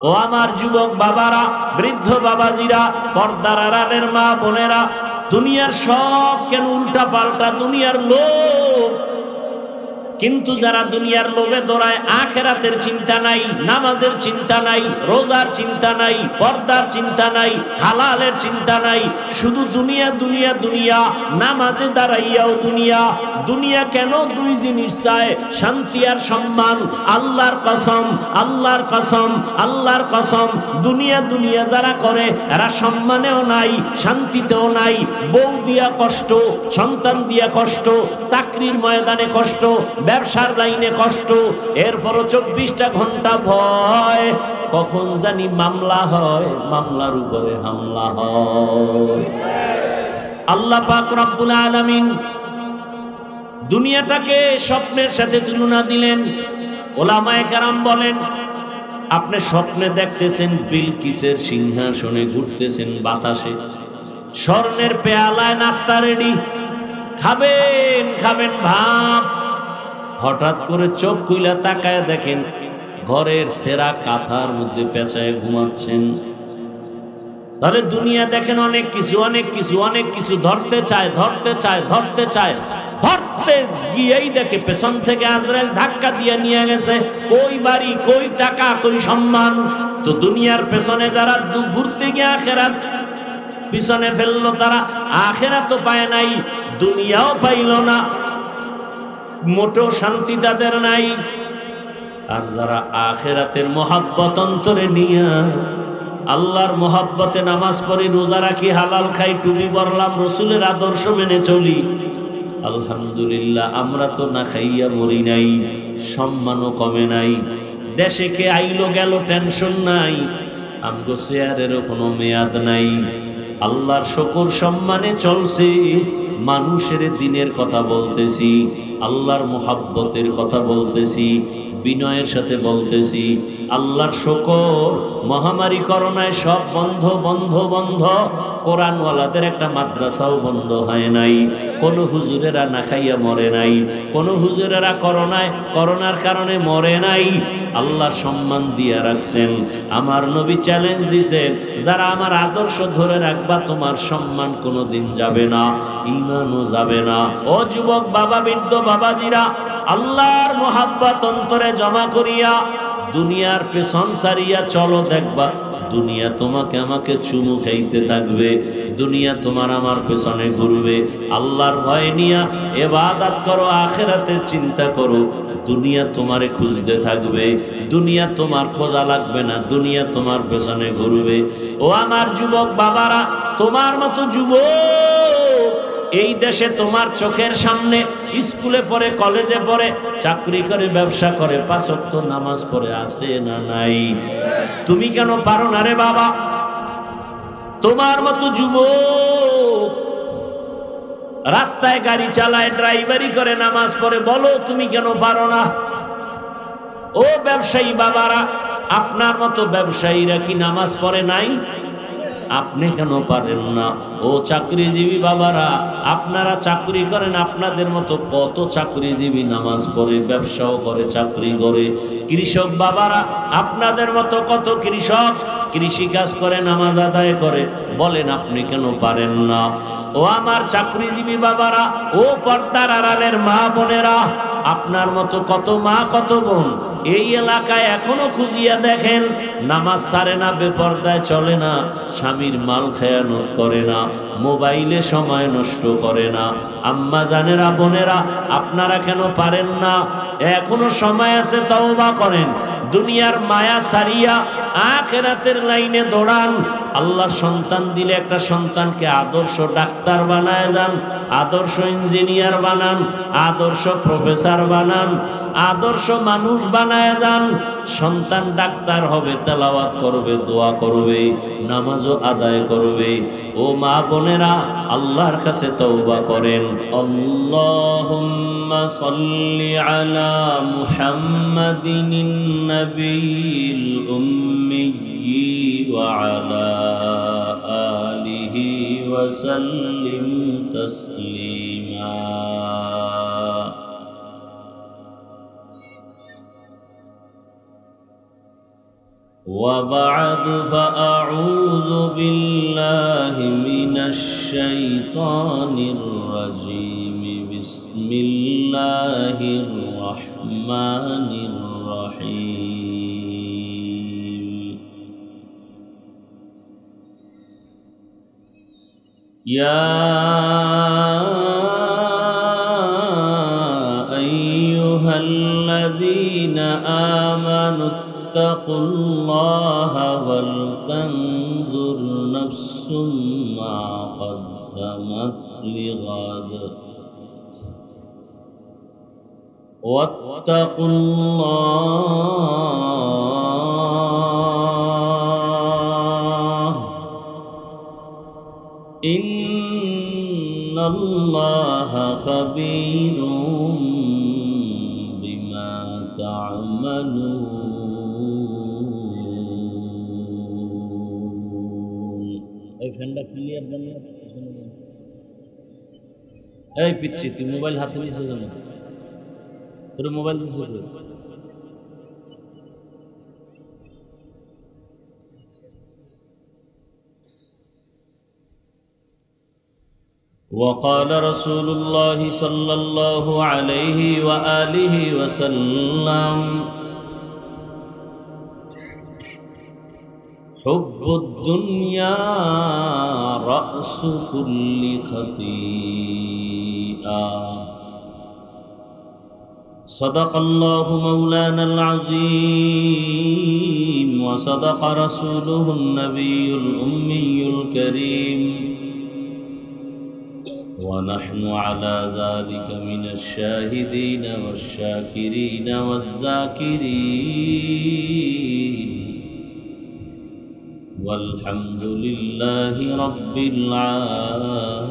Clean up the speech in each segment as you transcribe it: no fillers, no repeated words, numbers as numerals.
ও আমার যুবক বাবারা, বৃদ্ধ বাবাজিরা, পর্দার আড়ালের মা বোনেরা, দুনিয়ার সব কেন উল্টা পাল্টা দুনিয়ার লোভ, কিন্তু যারা দুনিয়ার লোভে দৌড়ায় আখিরাতের চিন্তা নাই, নামাজের চিন্তা নাই, রোজার চিন্তা নাই, পর্দার চিন্তা নাই, হালালের চিন্তা নাই, শুধু দুনিয়া দুনিয়া দুনিয়া, নামাজে দাঁড়াইয়াও দুনিয়া। দুনিয়া কেন? দুই জিনিস চায়, শান্তি আর সম্মান। আল্লাহর কসম, আল্লাহর কসম, আল্লাহর কসম, দুনিয়া দুনিয়া যারা করে এরা সম্মানেও নাই, শান্তিতেও নাই। বউ দিয়া কষ্ট, সন্তান দিয়া কষ্ট, চাকরির ময়দানে কষ্ট, ব্যবসার লাইনে কষ্ট, এরপরও 24টা ঘন্টা ভয়, কখন জানি মামলা হয়, মামলার উপরে হামলা হয়। আল্লাহ পাক রব্বুল আলামিন দুনিয়াটাকে স্বপ্নের সাথে তুলনা দিলেন। ওলামায়ে কেরাম বলেন, আপনি স্বপ্নে দেখতেছেন বিলকিসের সিংহাসনে ঘুরতেছেন বাতাসে, স্বর্ণের পেয়ালায় নাস্তা রেডি, খাবেন খাবেন ভাব। হঠাৎ করে চোখ খুইলা তাকায় দেখেন ঘরের সেরা কাঁথার মধ্যে পেঁচায় ঘুমাচ্ছেন। তাহলে দুনিয়া দেখেন অনেক কিছু, অনেক কিছু, অনেক কিছু ধরতে চায়, ধরতে চায়, ধরতে চায়, ধরতে গিয়েই দেখে পেছন থেকে আজরাইল ধাক্কা দিয়ে নিয়ে গেছে। কই বাড়ি, কই টাকা, কই সম্মান। তো দুনিয়ার পেছনে যারা ঘুরতে গিয়ে আখেরাত পিছনে ফেললো, তারা আখেরাতও পায় নাই, দুনিয়াও পাইল না, মোটেও শান্তি তাদের নাই। আর যারা আখেরাতের মহাব্বত অন্তরে নিয়া আল্লাহর মহাব্বতে নামাজ পড়ি, রোজা রাখি, হালাল খাই, টুপি পরলাম, রসুলের আদর্শ মেনে চলি, আলহামদুলিল্লাহ আমরা তো না খাইয়া মরি নাই, সম্মানও কমে নাই। দেশে কে আইলো গেল টেনশন নাই, আমগো চেয়ারেরও কোনো মেয়াদ নাই। আল্লাহর শুকর সম্মানে চলছে, মানুষের দিনের কথা বলতেছি, আল্লাহর মুহাব্বতের কথা বলতেছি, বিনয়ের সাথে বলতেছি। আল্লাহর শুকর, মহামারী করোনায় সব বন্ধ বন্ধ বন্ধ, কোরআনওয়ালাদের একটা মাদ্রাসাও বন্ধ হয় নাই, কোনো হুজুরেরা না খাইয়া মরে নাই, কোনো হুজুরেরা করোনার কারণে মরে নাই। আল্লাহ সম্মান দিয়া রাখছেন। আমার নবী চ্যালেঞ্জ দিছেন, যারা আমার আদর্শ ধরে রাখবা তোমার সম্মান কোনোদিন যাবে না, ঈমানও যাবে না। ও যুবক বাবা, বৃদ্ধ বাবাজিরা, আল্লাহর মুহাব্বত অন্তরে জমা করিয়া দুনিয়ার পেছন সারিয়া চলো, দেখবা দুনিয়া তোমাকে আমাকে চুমু খাইতে থাকবে, দুনিয়া তোমার আমার পেছনে ঘুরবে। আল্লাহর ভয় নিয়া ইবাদত করো, আখিরাতের চিন্তা করো, দুনিয়া তোমারে খুঁজতে থাকবে, দুনিয়া তোমার খোঁজা লাগবে না, দুনিয়া তোমার পেছনে ঘুরবে। ও আমার যুবক বাবারা, তোমার মতো যুবক এই দেশে তোমার চোখের সামনে স্কুলে পড়ে, কলেজে পড়ে, চাকরি করে, ব্যবসা করে, 5 ওয়াক্ত নামাজ পড়ে, আছে না নাই? তুমি কেন পারো না রে বাবা? তোমার মতো যুবক রাস্তায় গাড়ি চালায়, ড্রাইভারি করে, নামাজ পড়ে, বলো তুমি কেন পারো না? ও ব্যবসায়ী বাবারা, আপনার মতো ব্যবসায়ীরা কি নামাজ পড়ে নাই? আপনি কেন পারেন না? ও চাকরিজীবী বাবারা, আপনারা চাকরি করেন, আপনাদের মতো কত চাকরিজীবী নামাজ পড়ে, ব্যবসাও করে, চাকরি করে। কৃষক বাবারা, আপনাদের মতো কত কৃষক কৃষি কাজ করে, নামাজ আদায় করে, বলেন আপনি কেন পারেন না? ও আমার চাকরিজীবী বাবারা, ও পর্দার আড়ালের মা বোনেরা, আপনার মতো কত মা, কত বোন এই এলাকায় এখনো খুঁজিয়া দেখেন, নামাজ ছাড়ে না, বেপর্দায় চলে না, স্বামীর মাল খেয়ানত করে না, মোবাইলে সময় নষ্ট করে না। আম্মা জানেরা, বোনেরা, আপনারা কেন পারেন না? এখনো সময় আছে, তওবা করেন, দুনিয়ার মায়া ছাড়িয়া আখিরাতের লাইনে দৌড়ান। আল্লাহ সন্তান দিলে একটা সন্তানকে আদর্শ ডাক্তার বানায় যান, আদর্শ ইঞ্জিনিয়ার বানান, আদর্শ প্রফেসর বানান, আদর্শ মানুষ বানায় যান। সন্তান ডাক্তার হবে, তেলাওয়াত করবে, দোয়া করবে, নামাজও আদায় করবে। ও মা বোনেরা, আল্লাহর কাছে তওবা করেন। আল্লাহুম্মা সাল্লি আলা মুহাম্মাদিন নবিয়্যিল উম্মি ওয়া আলা আলিহি ওয়া সাল্লিম তাসলিমা। وبعد فأعوذ بالله من الشيطان الرجيم بسم الله الرحمن الرحيم يا أيها الذين آمنوا اتقوا الله ولتنظر نفس ما قدمت لغد واتقوا الله إن الله خبير بما تعملون ফ্যানটা ক্লিয়ার দেন না পিছনে দেন এই পিচ্ছি তুই মোবাইল হাতে নিয়েছিস কেন তোর মোবাইল দিছিস তো وقال رسول الله صلى الله عليه وآله وسلم حب الدنيا رأس كل خطيئة صدق الله مولانا العظيم وصدق رسوله النبي الأمي الكريم ونحن على ذلك من الشاهدين والشاكرين والذاكرين والحمد لله رب العالمين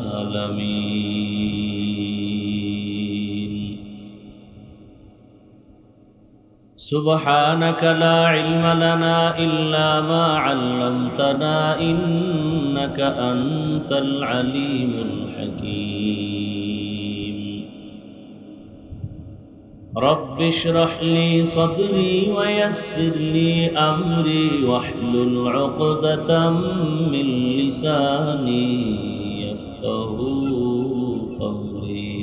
سبحانك لا علم لنا إلا ما علمتنا إنك أنت العليم الحكيم رب اشرح لي صدري ويسر لي أمري واحلل عقدة من لساني يفقهوا قولي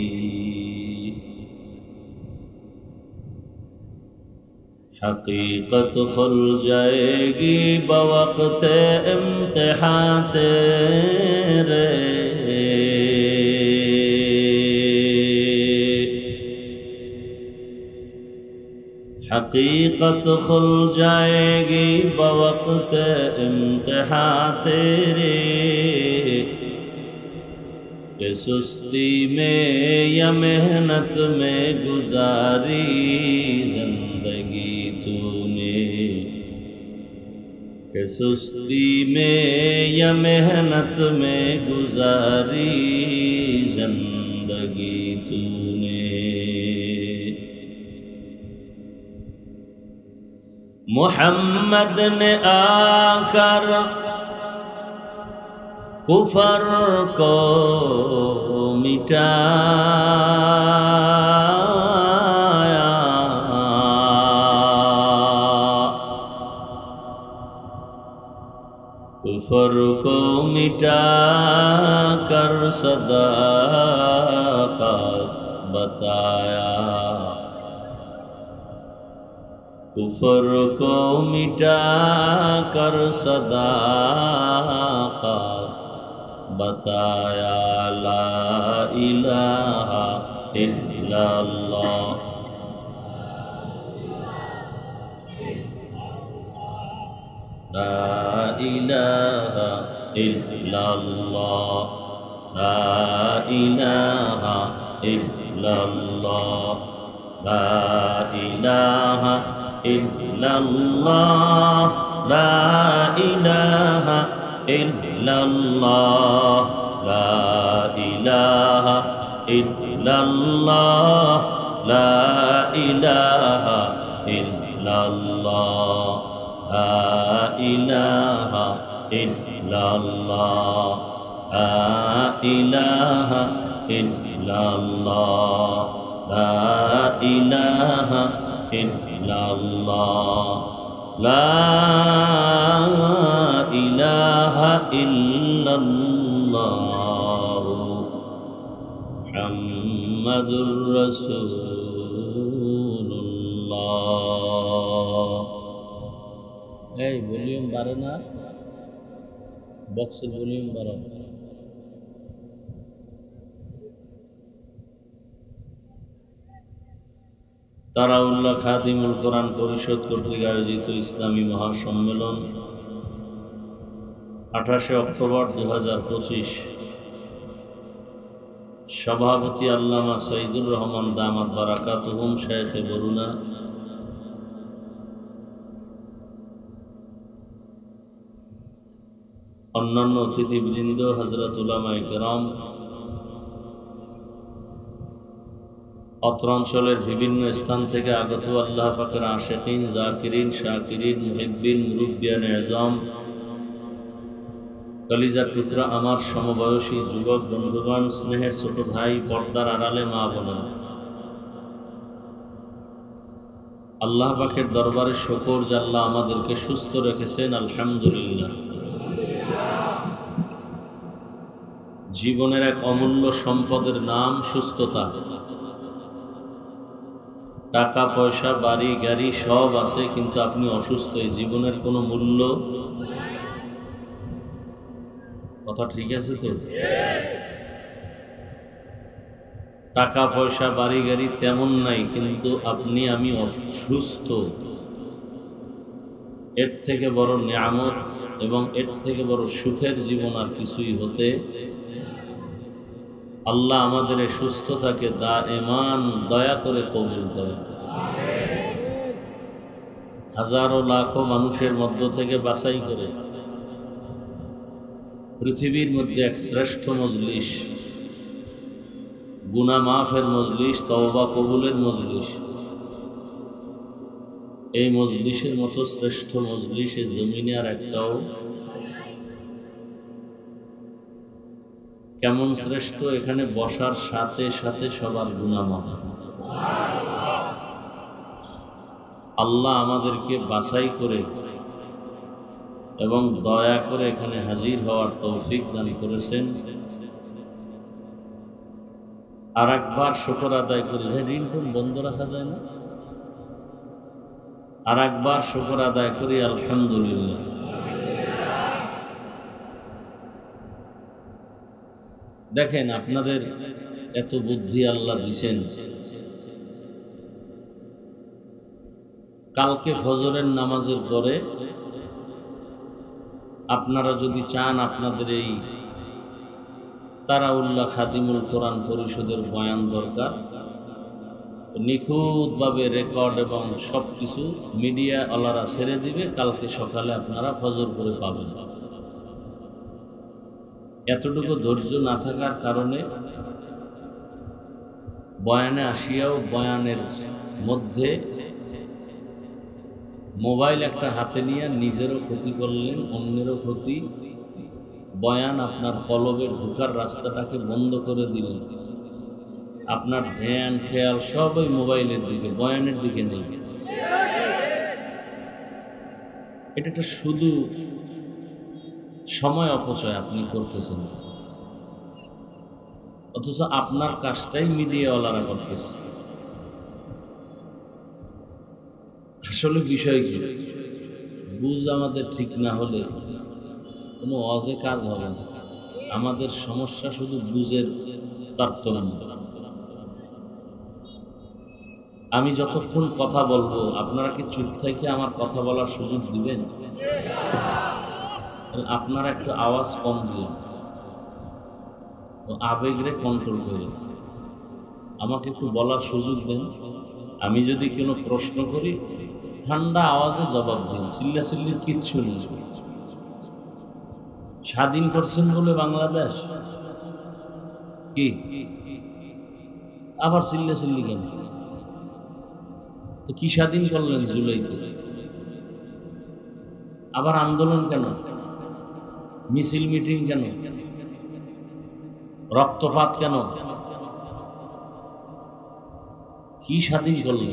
حقیقت کھل جائے گی بوقت امتحان تیرے حقیقت کھل جائے گی بوقت امتحان تیرے کہ سستی میں یا محنت میں گزاری زندگی تو نے کہ سستی میں یا محنت میں گزاری زندگی تو نے محمد نے آ کر کفر کو مٹایا کفر کو مٹا کر صداقت بتایا کفر کو مٹا کر صداقت بتایا لا الہ الا اللہ لا الہ الا اللہ لا الہ الا اللہ لا الہ الا اللہ لا الہ الا اللہ لا الہ الا اللہ لا الہ الا اللہ لا الہ الا اللہ لا الہ الا اللہ لا الہ الا اللہ لا মুহাম্মাদুর রাসূলুল্লাহ। এই ভলিউম বাড়ে না, বক্সের ভলিউম বাড়াও। তারাউল্লাহ খাদিমুল কোরআন পরিষদ কর্তৃক আয়োজিত ইসলামী মহাসম্মেলন 28 অক্টোবর 2025। সভাপতি আল্লামা সঈদুর রহমান দামাত বারাকাতুহুম শায়েখে বরুণা। অন্যান্য অতিথিবৃন্দ, হযরত উলামায়ে কেরাম, অত্র অঞ্চলের বিভিন্ন স্থান থেকে আগত আল্লাহ পাকের আশিকিন, জাকিরিন, শাকিরিন, মুহিব্বিন, মুরব্বিয়ানে আযম, কলিজার টুকরা আমার সমবয়সী যুবক বন্ধুগণ, স্নেহের ছোট ভাই, পর্দার আড়ালে মা বোনেরা, আল্লাহ পাকের দরবারে শুকর যে আল্লাহ আমাদেরকে সুস্থ রেখেছেন, আলহামদুলিল্লাহ। জীবনের এক অমূল্য সম্পদের নাম সুস্থতা। টাকা পয়সা, বাড়ি গাড়ি সব আছে, কিন্তু আপনি অসুস্থ, এই জীবনের কোনো মূল্য। কথা ঠিক আছে তো? টাকা পয়সা, বাড়ি গাড়ি তেমন নাই, কিন্তু আপনি আমি অসুস্থ। এর থেকে বড় নিয়ামত এবং এর থেকে বড় সুখের জীবন আর কিছুই হতে। আল্লাহ আমাদের এই সুস্থতাকে দায়েমান দয়া করে কবুল করেন। হাজারো লাখো মানুষের মধ্য থেকে বাছাই করে পৃথিবীর মধ্যে এক শ্রেষ্ঠ মজলিস, গুনাহ মাফের মজলিস, তওবা কবুলের মজলিস। এই মজলিসের মতো শ্রেষ্ঠ মজলিস এই জমিনে আর একটাও। কেমন শ্রেষ্ঠ! এখানে বসার সাথে সাথে সবার গুনাহ মাফ। আল্লাহ আমাদেরকে বাছাই করে এবং দয়া করে এখানে হাজির হওয়ার তৌফিক দান করেছেন। আর একবার শুকর আদায় করি। রিংটোন বন্ধ রাখা যায় না? আর একবার শুকর আদায় করি, আলহামদুলিল্লাহ। দেখেন, আপনাদের এত বুদ্ধি আল্লাহ দিছেন। কালকে ফজরের নামাজের পরে আপনারা যদি চান আপনাদের এই তারাউল্লাহ খাদিমুল কোরআন পরিষদের বয়ান দরকার, নিখুঁতভাবে রেকর্ড এবং সব কিছু মিডিয়া ওয়ালারা ছেড়ে দিবে, কালকে সকালে আপনারা ফজর করে পাবেন। এতটুকু ধৈর্য না থাকার কারণে বয়ানে আসিয়াও বয়ানের মধ্যে মোবাইল একটা হাতে নিয়ে নিজেরও ক্ষতি করলেন, অন্যেরও ক্ষতি। বয়ান আপনার কলবে ঢোকার রাস্তাটাকে বন্ধ করে দিলেন। আপনার ধ্যান খেয়াল সব ওই মোবাইলের দিকে, বয়ানের দিকে নেই। এটা শুধু সময় অপচয় আপনি করতেছেন, অথচ আপনার কাজটাই মিডিয়াওয়ালারা করতেছে। আসলে বিষয় কি, বুঝ আমাদের ঠিক না হলে কোনো ওয়াজে কাজ হবে না। আমাদের সমস্যা শুধু বুঝের তারতম্য। আমি যতক্ষণ কথা বলবো আপনারা কি চুপ থেকে আমার কথা বলার সুযোগ দিবেন? আপনারা একটু আওয়াজ কম দিয়ে আবেগরে কন্ট্রোল করে আমাকে একটু বলার সুযোগ দেন। আমি যদি কোনো প্রশ্ন করি ঠান্ডা আওয়াজে জবাব দিন, চিল্লাচিল্লির কিচ্ছু নেই। স্বাধীন করছেন বলে বাংলাদেশ কি আবার চিল্লাচিল্লি কেন? তো কি স্বাধীন করলেন জুলাইতে? আবার আন্দোলন কেন? মিছিল মিটিং কেন? রক্তপাত কেন? কি স্বাধীন করলেন?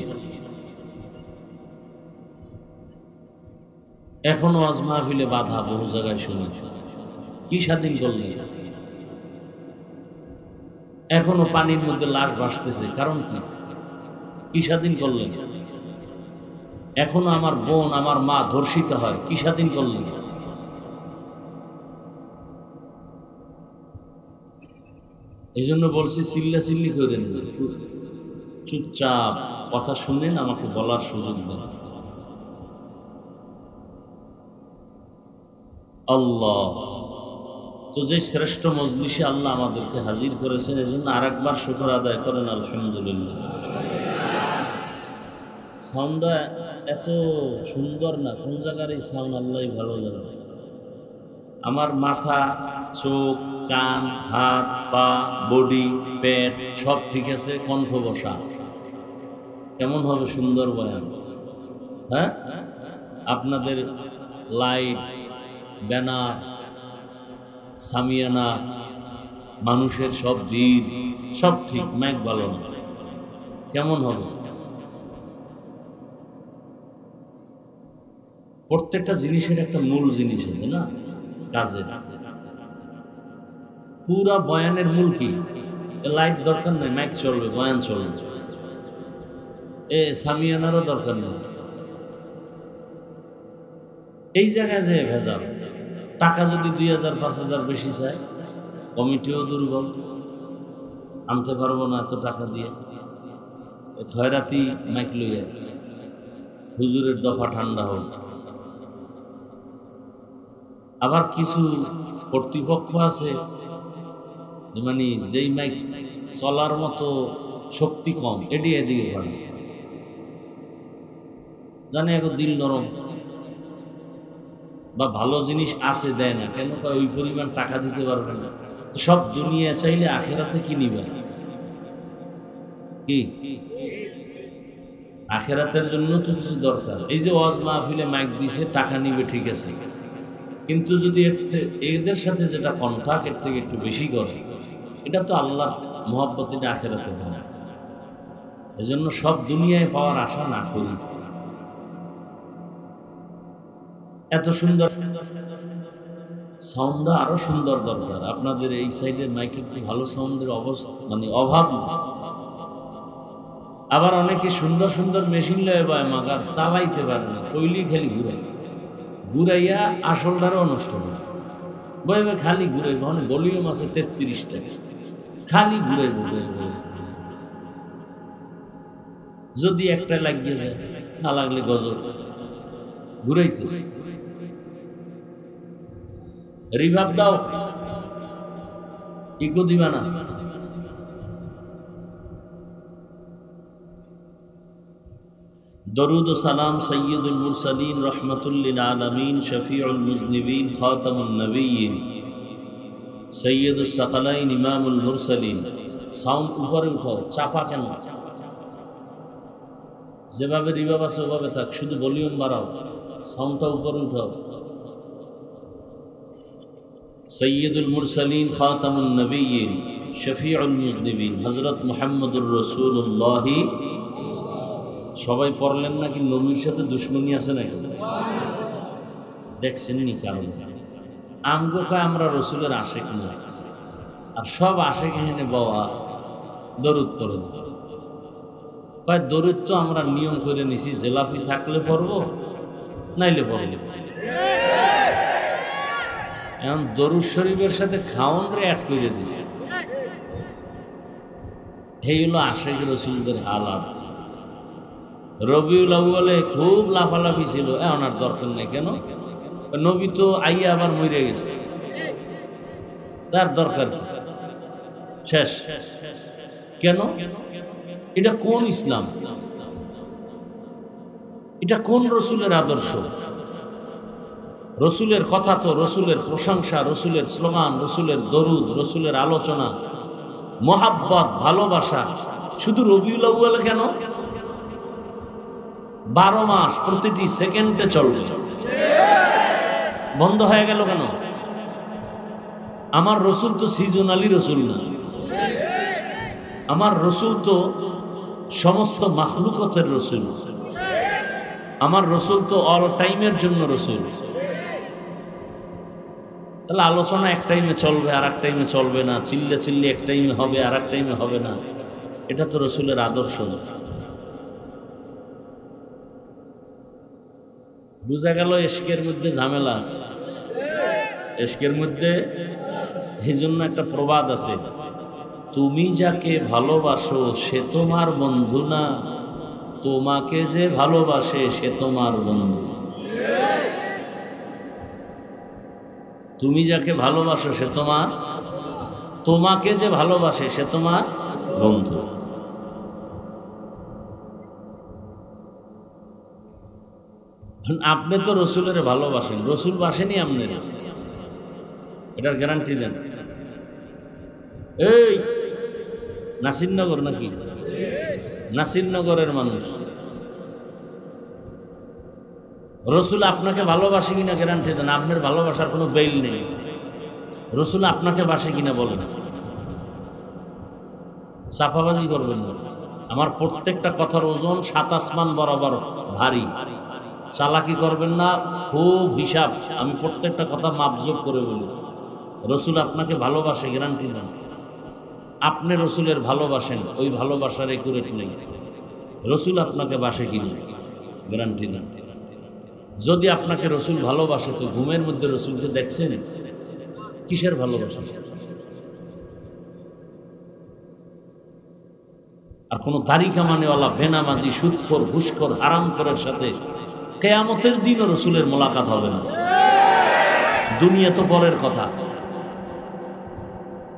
এখনো আজ মাহফিলে বাধা বহু জায়গায় শুনি। কি স্বাধীন করলেন? এখনো পানির মধ্যে লাশ ভাসতেছে, কারণ কি স্বাধীন করলেন? এখনো আমার বোন আমার মা ধর্ষিত হয়, কি স্বাধীন করলেন? এই জন্য বলছি চিল্লাচিল্লি করেন, চুপচাপ কথা শুনেন, আমাকে বলার সুযোগ দেন। আল্লাহ তো যে শ্রেষ্ঠ মজলিসে আল্লাহ আমাদেরকে হাজির করেছেন, এজন্য আরেকবার শুকর আদায় করেন আলহামদুলিল্লাহ। সাউন্ডটা এত সুন্দর না, কোন জায়গার এই সাউন্ড আল্লাহ ভালো লাগে। আমার মাথা, চোখ, কান, হাত, পা, বডি, পেট সব ঠিক আছে, কণ্ঠ বসা কেমন হবে সুন্দর বয়ান। হ্যাঁ, আপনাদের লাইট, ব্যানার, সামিয়ানা, মানুষের সব ভিড় সব ঠিক, মাইক ভালো না, কেমন হবে? প্রত্যেকটা জিনিসের একটা মূল জিনিস আছে না, কাজের। পুরা বয়ানের মূল কি? লাইট দরকার নেই, মাইক চলবে, বয়ান চলবে, সামিয়ানারও দরকার নেই। এই জায়গায় যে ভেজাল, টাকা যদি 2000-5000 বেশি চায়, কমিটিও দুর্বল, আনতে পারবো না এত টাকা দিয়ে, খয়রাতি মাইক লইয়া হুজুরের দফা ঠান্ডা হোক। আবার কিছু কর্তৃপক্ষ আছে মানে যেই মাইক চলার মতো শক্তি কম, এদিকে এদিকে করে, জানে এখন দিল নরম, বা ভালো জিনিস আছে দেয় না কেন, ওই পরিমাণ টাকা দিতে পারবে না। সব দুনিয়া চাইলে আখেরাতে কি নিবে? কি আখেরাতের জন্য তো কিছু দরকার। এই যে ওয়াজ মাহফিলে মাইক দিছে, টাকা নিবে ঠিক আছে, কিন্তু যদি এদের সাথে যেটা কন্ট্রাক্ট এর থেকে একটু বেশি করে, এটা তো আল্লাহর মহব্বত, এটা আখেরাতে হয় না। এজন্য সব দুনিয়ায় পাওয়ার আশা না করি। এত সুন্দর সাউন্ড আরো সুন্দর দরকার। আপনাদের এই সাইডের মাইকের তো ভালো সাউন্ডের অবস্থা মানে অভাব না। আবার অনেকে সুন্দর সুন্দর মেশিন লয়ে পায়, মাগার চালাইতে পারে না, কইলি খালি ঘুরাইয়া আসলটারও নষ্ট করে, বইবে খালি ঘুরাই, মানে ভলিউম আছে 33টা, খালি ঘুরাই ঘুরাই। যদি একটা লাগিয়ে যায়, না লাগলে গজব ঘুরাইতেছে। রিভাব দাও, ইকো দিবা না। দরুদ ও সালাম সৈয়দুল মুরসালিন রহমাতুল লিল আলামিন শফিউল মুজনিবিন খাতামুন নবিয়্যিন সৈয়দুস সাকালাইন ইমামুল মুরসালিন। সাউন্ড উপরে উঠাও, চাপা কেন? যেভাবে রিভাব আছে ওভাবে থাক, শুধু ভলিউম বাড়াও, সাউন্ডটা উপরে উঠাও। সৈয়দুল মুরসালিন খাতামুন নবিয়্যিন শফিউল মুজনিবিন হযরত মুহাম্মদুর রাসূলুল্লাহ। সবাই পড়লেন নাকি নবীর সাথে দুশ্মনী আছে নাকি? দেখছেন নি কারণ আমগো কয় আমরা রসুলের আশেক না, আর সব আশেক এখানে বাবা দরুদ পড়ে না। কয় দরুদ তো আমরা নিয়ম করে নিছি, জেলাপি থাকলে পড়বো, নাইলে পড়লে। এখন দরুদ শরীফের সাথে খাওয়ান রে অ্যাড করে দিছে। এই হলো আশেক রসুলদের হালাত। রবিউল আউয়ালে খুব লাফালাফি ছিল, এখন আর দরকার নেই। কেন? নবী তো আইয়া আবার মরে গেছে, তার দরকার কি? শেষ। কেন? এটা কোন ইসলাম? এটা কোন রসুলের আদর্শ? রসুলের কথা তো, রসুলের প্রশংসা, রসুলের স্লোগান, রসুলের দরুদ, রসুলের আলোচনা, মোহাব্বত, ভালোবাসা, শুধু রবিউল আউয়ালে কেন? 12 মাস প্রতিটি সেকেন্ডে চলবে, বন্ধ হয়ে গেল কেন? আমার রসুল তো সিজনালি রসুল না, আমার রসুল তো সমস্ত মাখলুকতের রসুল, আমার রসুল তো অল টাইমের জন্য রসুল। তাহলে আলোচনা এক টাইমে চলবে, আর এক টাইমে চলবে না, চিল্লে চিল্লে এক টাইমে হবে, আর এক টাইমে হবে না। এটা তো রসুলের আদর্শ না। বুঝা গেল ইশকের মধ্যে ঝামেলা আছে, ইশকের মধ্যে। এই জন্য একটা প্রবাদ আছে, তুমি যাকে ভালোবাসো সে তোমার বন্ধু না, তোমাকে যে ভালোবাসে সে তোমার বন্ধু। তুমি যাকে ভালোবাসো সে তোমার, তোমাকে যে ভালোবাসে সে তোমার বন্ধু। আপনি তো রসুলের ভালোবাসেন, রসুল বাসেনি আপনি, এটার গ্যারান্টি দেন। এই নাসিরনগর নাকি? নাসিরনগরের মানুষ রসুল আপনাকে ভালোবাসে কিনা গ্যারান্টি দেন। আপনার ভালোবাসার কোনো বেইল নেই। রসুল আপনাকে বাসে কিনা বলেন। চাপাবাজি করবেন না। আমার প্রত্যেকটা কথার ওজন 7 আসমান বরাবর ভারী। চালাকি করবেন না, খুব হিসাব। আমি প্রত্যেকটা কথা মাপজোক করে বলি। রসুল আপনাকে ভালোবাসে গ্যারান্টি দেন। আপনি রসুলের ভালোবাসেন, ওই ভালোবাসার একুরেট নেই। রসুল আপনাকে বাসে কিনা গ্যারান্টি দেন। যদি আপনাকে রসুল ভালোবাসে তো ঘুমের মধ্যে রসুলকে দেখছেন? কিসের ভালোবাসা? আর কোন দাড়ি কামানেওয়ালা বেনামাজি সুদখোর ঘুষখোর হারামখোরের সাথে কিয়ামতের দিনও রসুলের মোলাকাত হবে না। দুনিয়া তো পরের কথা।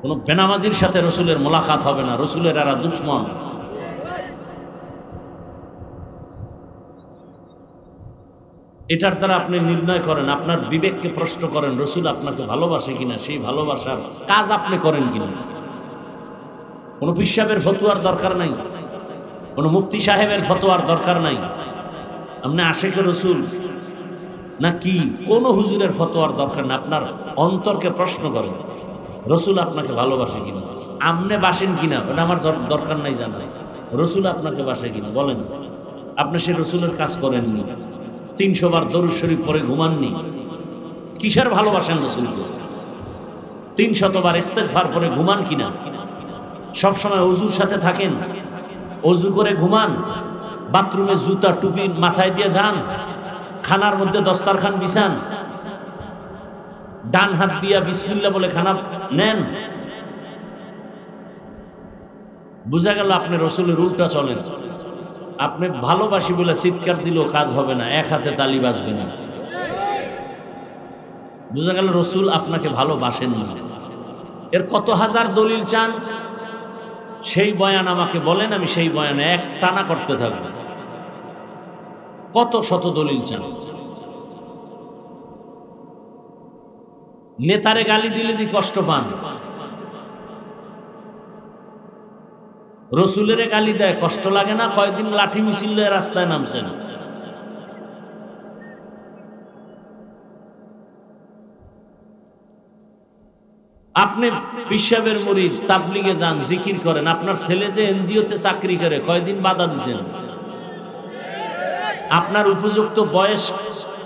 কোন বেনামাজির সাথে রসুলের মোলাকাত হবে না। রসুলের এরা দুশ্মন। এটার দ্বারা আপনি নির্ণয় করেন, আপনার বিবেককে প্রশ্ন করেন, রসুল আপনাকে ভালোবাসে কিনা, সেই ভালোবাসার কাজ আপনি করেন কিনা। কোন পীর সাহেবের ফতোয়ার দরকার নাই, কোন মুফতি সাহেবের ফতোয়ার দরকার নাই। আপনি আশিকে রসুল না কি কোন হুজুরের ফতোয়ার দরকার না। আপনার অন্তরকে প্রশ্ন করেন, রসুল আপনাকে ভালোবাসে কিনা, আপনি বাসেন কিনা, ওটা আমার দরকার নাই জানা। রসুল আপনাকে বাসে কিনা বলেন। আপনি সে রসুলের কাজ করেননি, 300 বার দরুদ শরীফ পরে ঘুমাননি, কিসের ভালোবাসেন রসুলকে? 300 বার ইস্তেগফার পরে ঘুমান কিনা? সবসময় ওযুর সাথে থাকেন, ওযু করে ঘুমান, বাথরুমে জুতা টুপি মাথায় দিয়ে যান, খানার মধ্যে দস্তরখান বিছান, ডান হাত দিয়া বিসমিল্লাহ বলে খানা নেন। বুঝা গেল আপনি রসুলের উল্টা চলেন। আপনি ভালোবাসি বলে চিৎকার দিলেও কাজ হবে না, এক হাতে তালি বাজবে না। বুঝা গেল রসুল আপনাকে ভালোবাসেন না। এর কত হাজার দলিল চান, সেই বয়ান আমাকে বলেন, আমি সেই বয়ানে এক টানা করতে থাকবো। কত শত দলিল চান। নেতারে গালি দিলে দি কষ্ট পান, রসুলের গালি দেয় কষ্ট লাগে না? কয়েকদিন লাঠি মিছিল রাস্তায় নামছেন। আপনি পিসাবের মুরিদ, তাবলিগে যান, জিকির করেন, আপনার ছেলে যে এনজিওতে চাকরি করে কয়েকদিন বাধা দিচ্ছেন। আপনার উপযুক্ত বয়স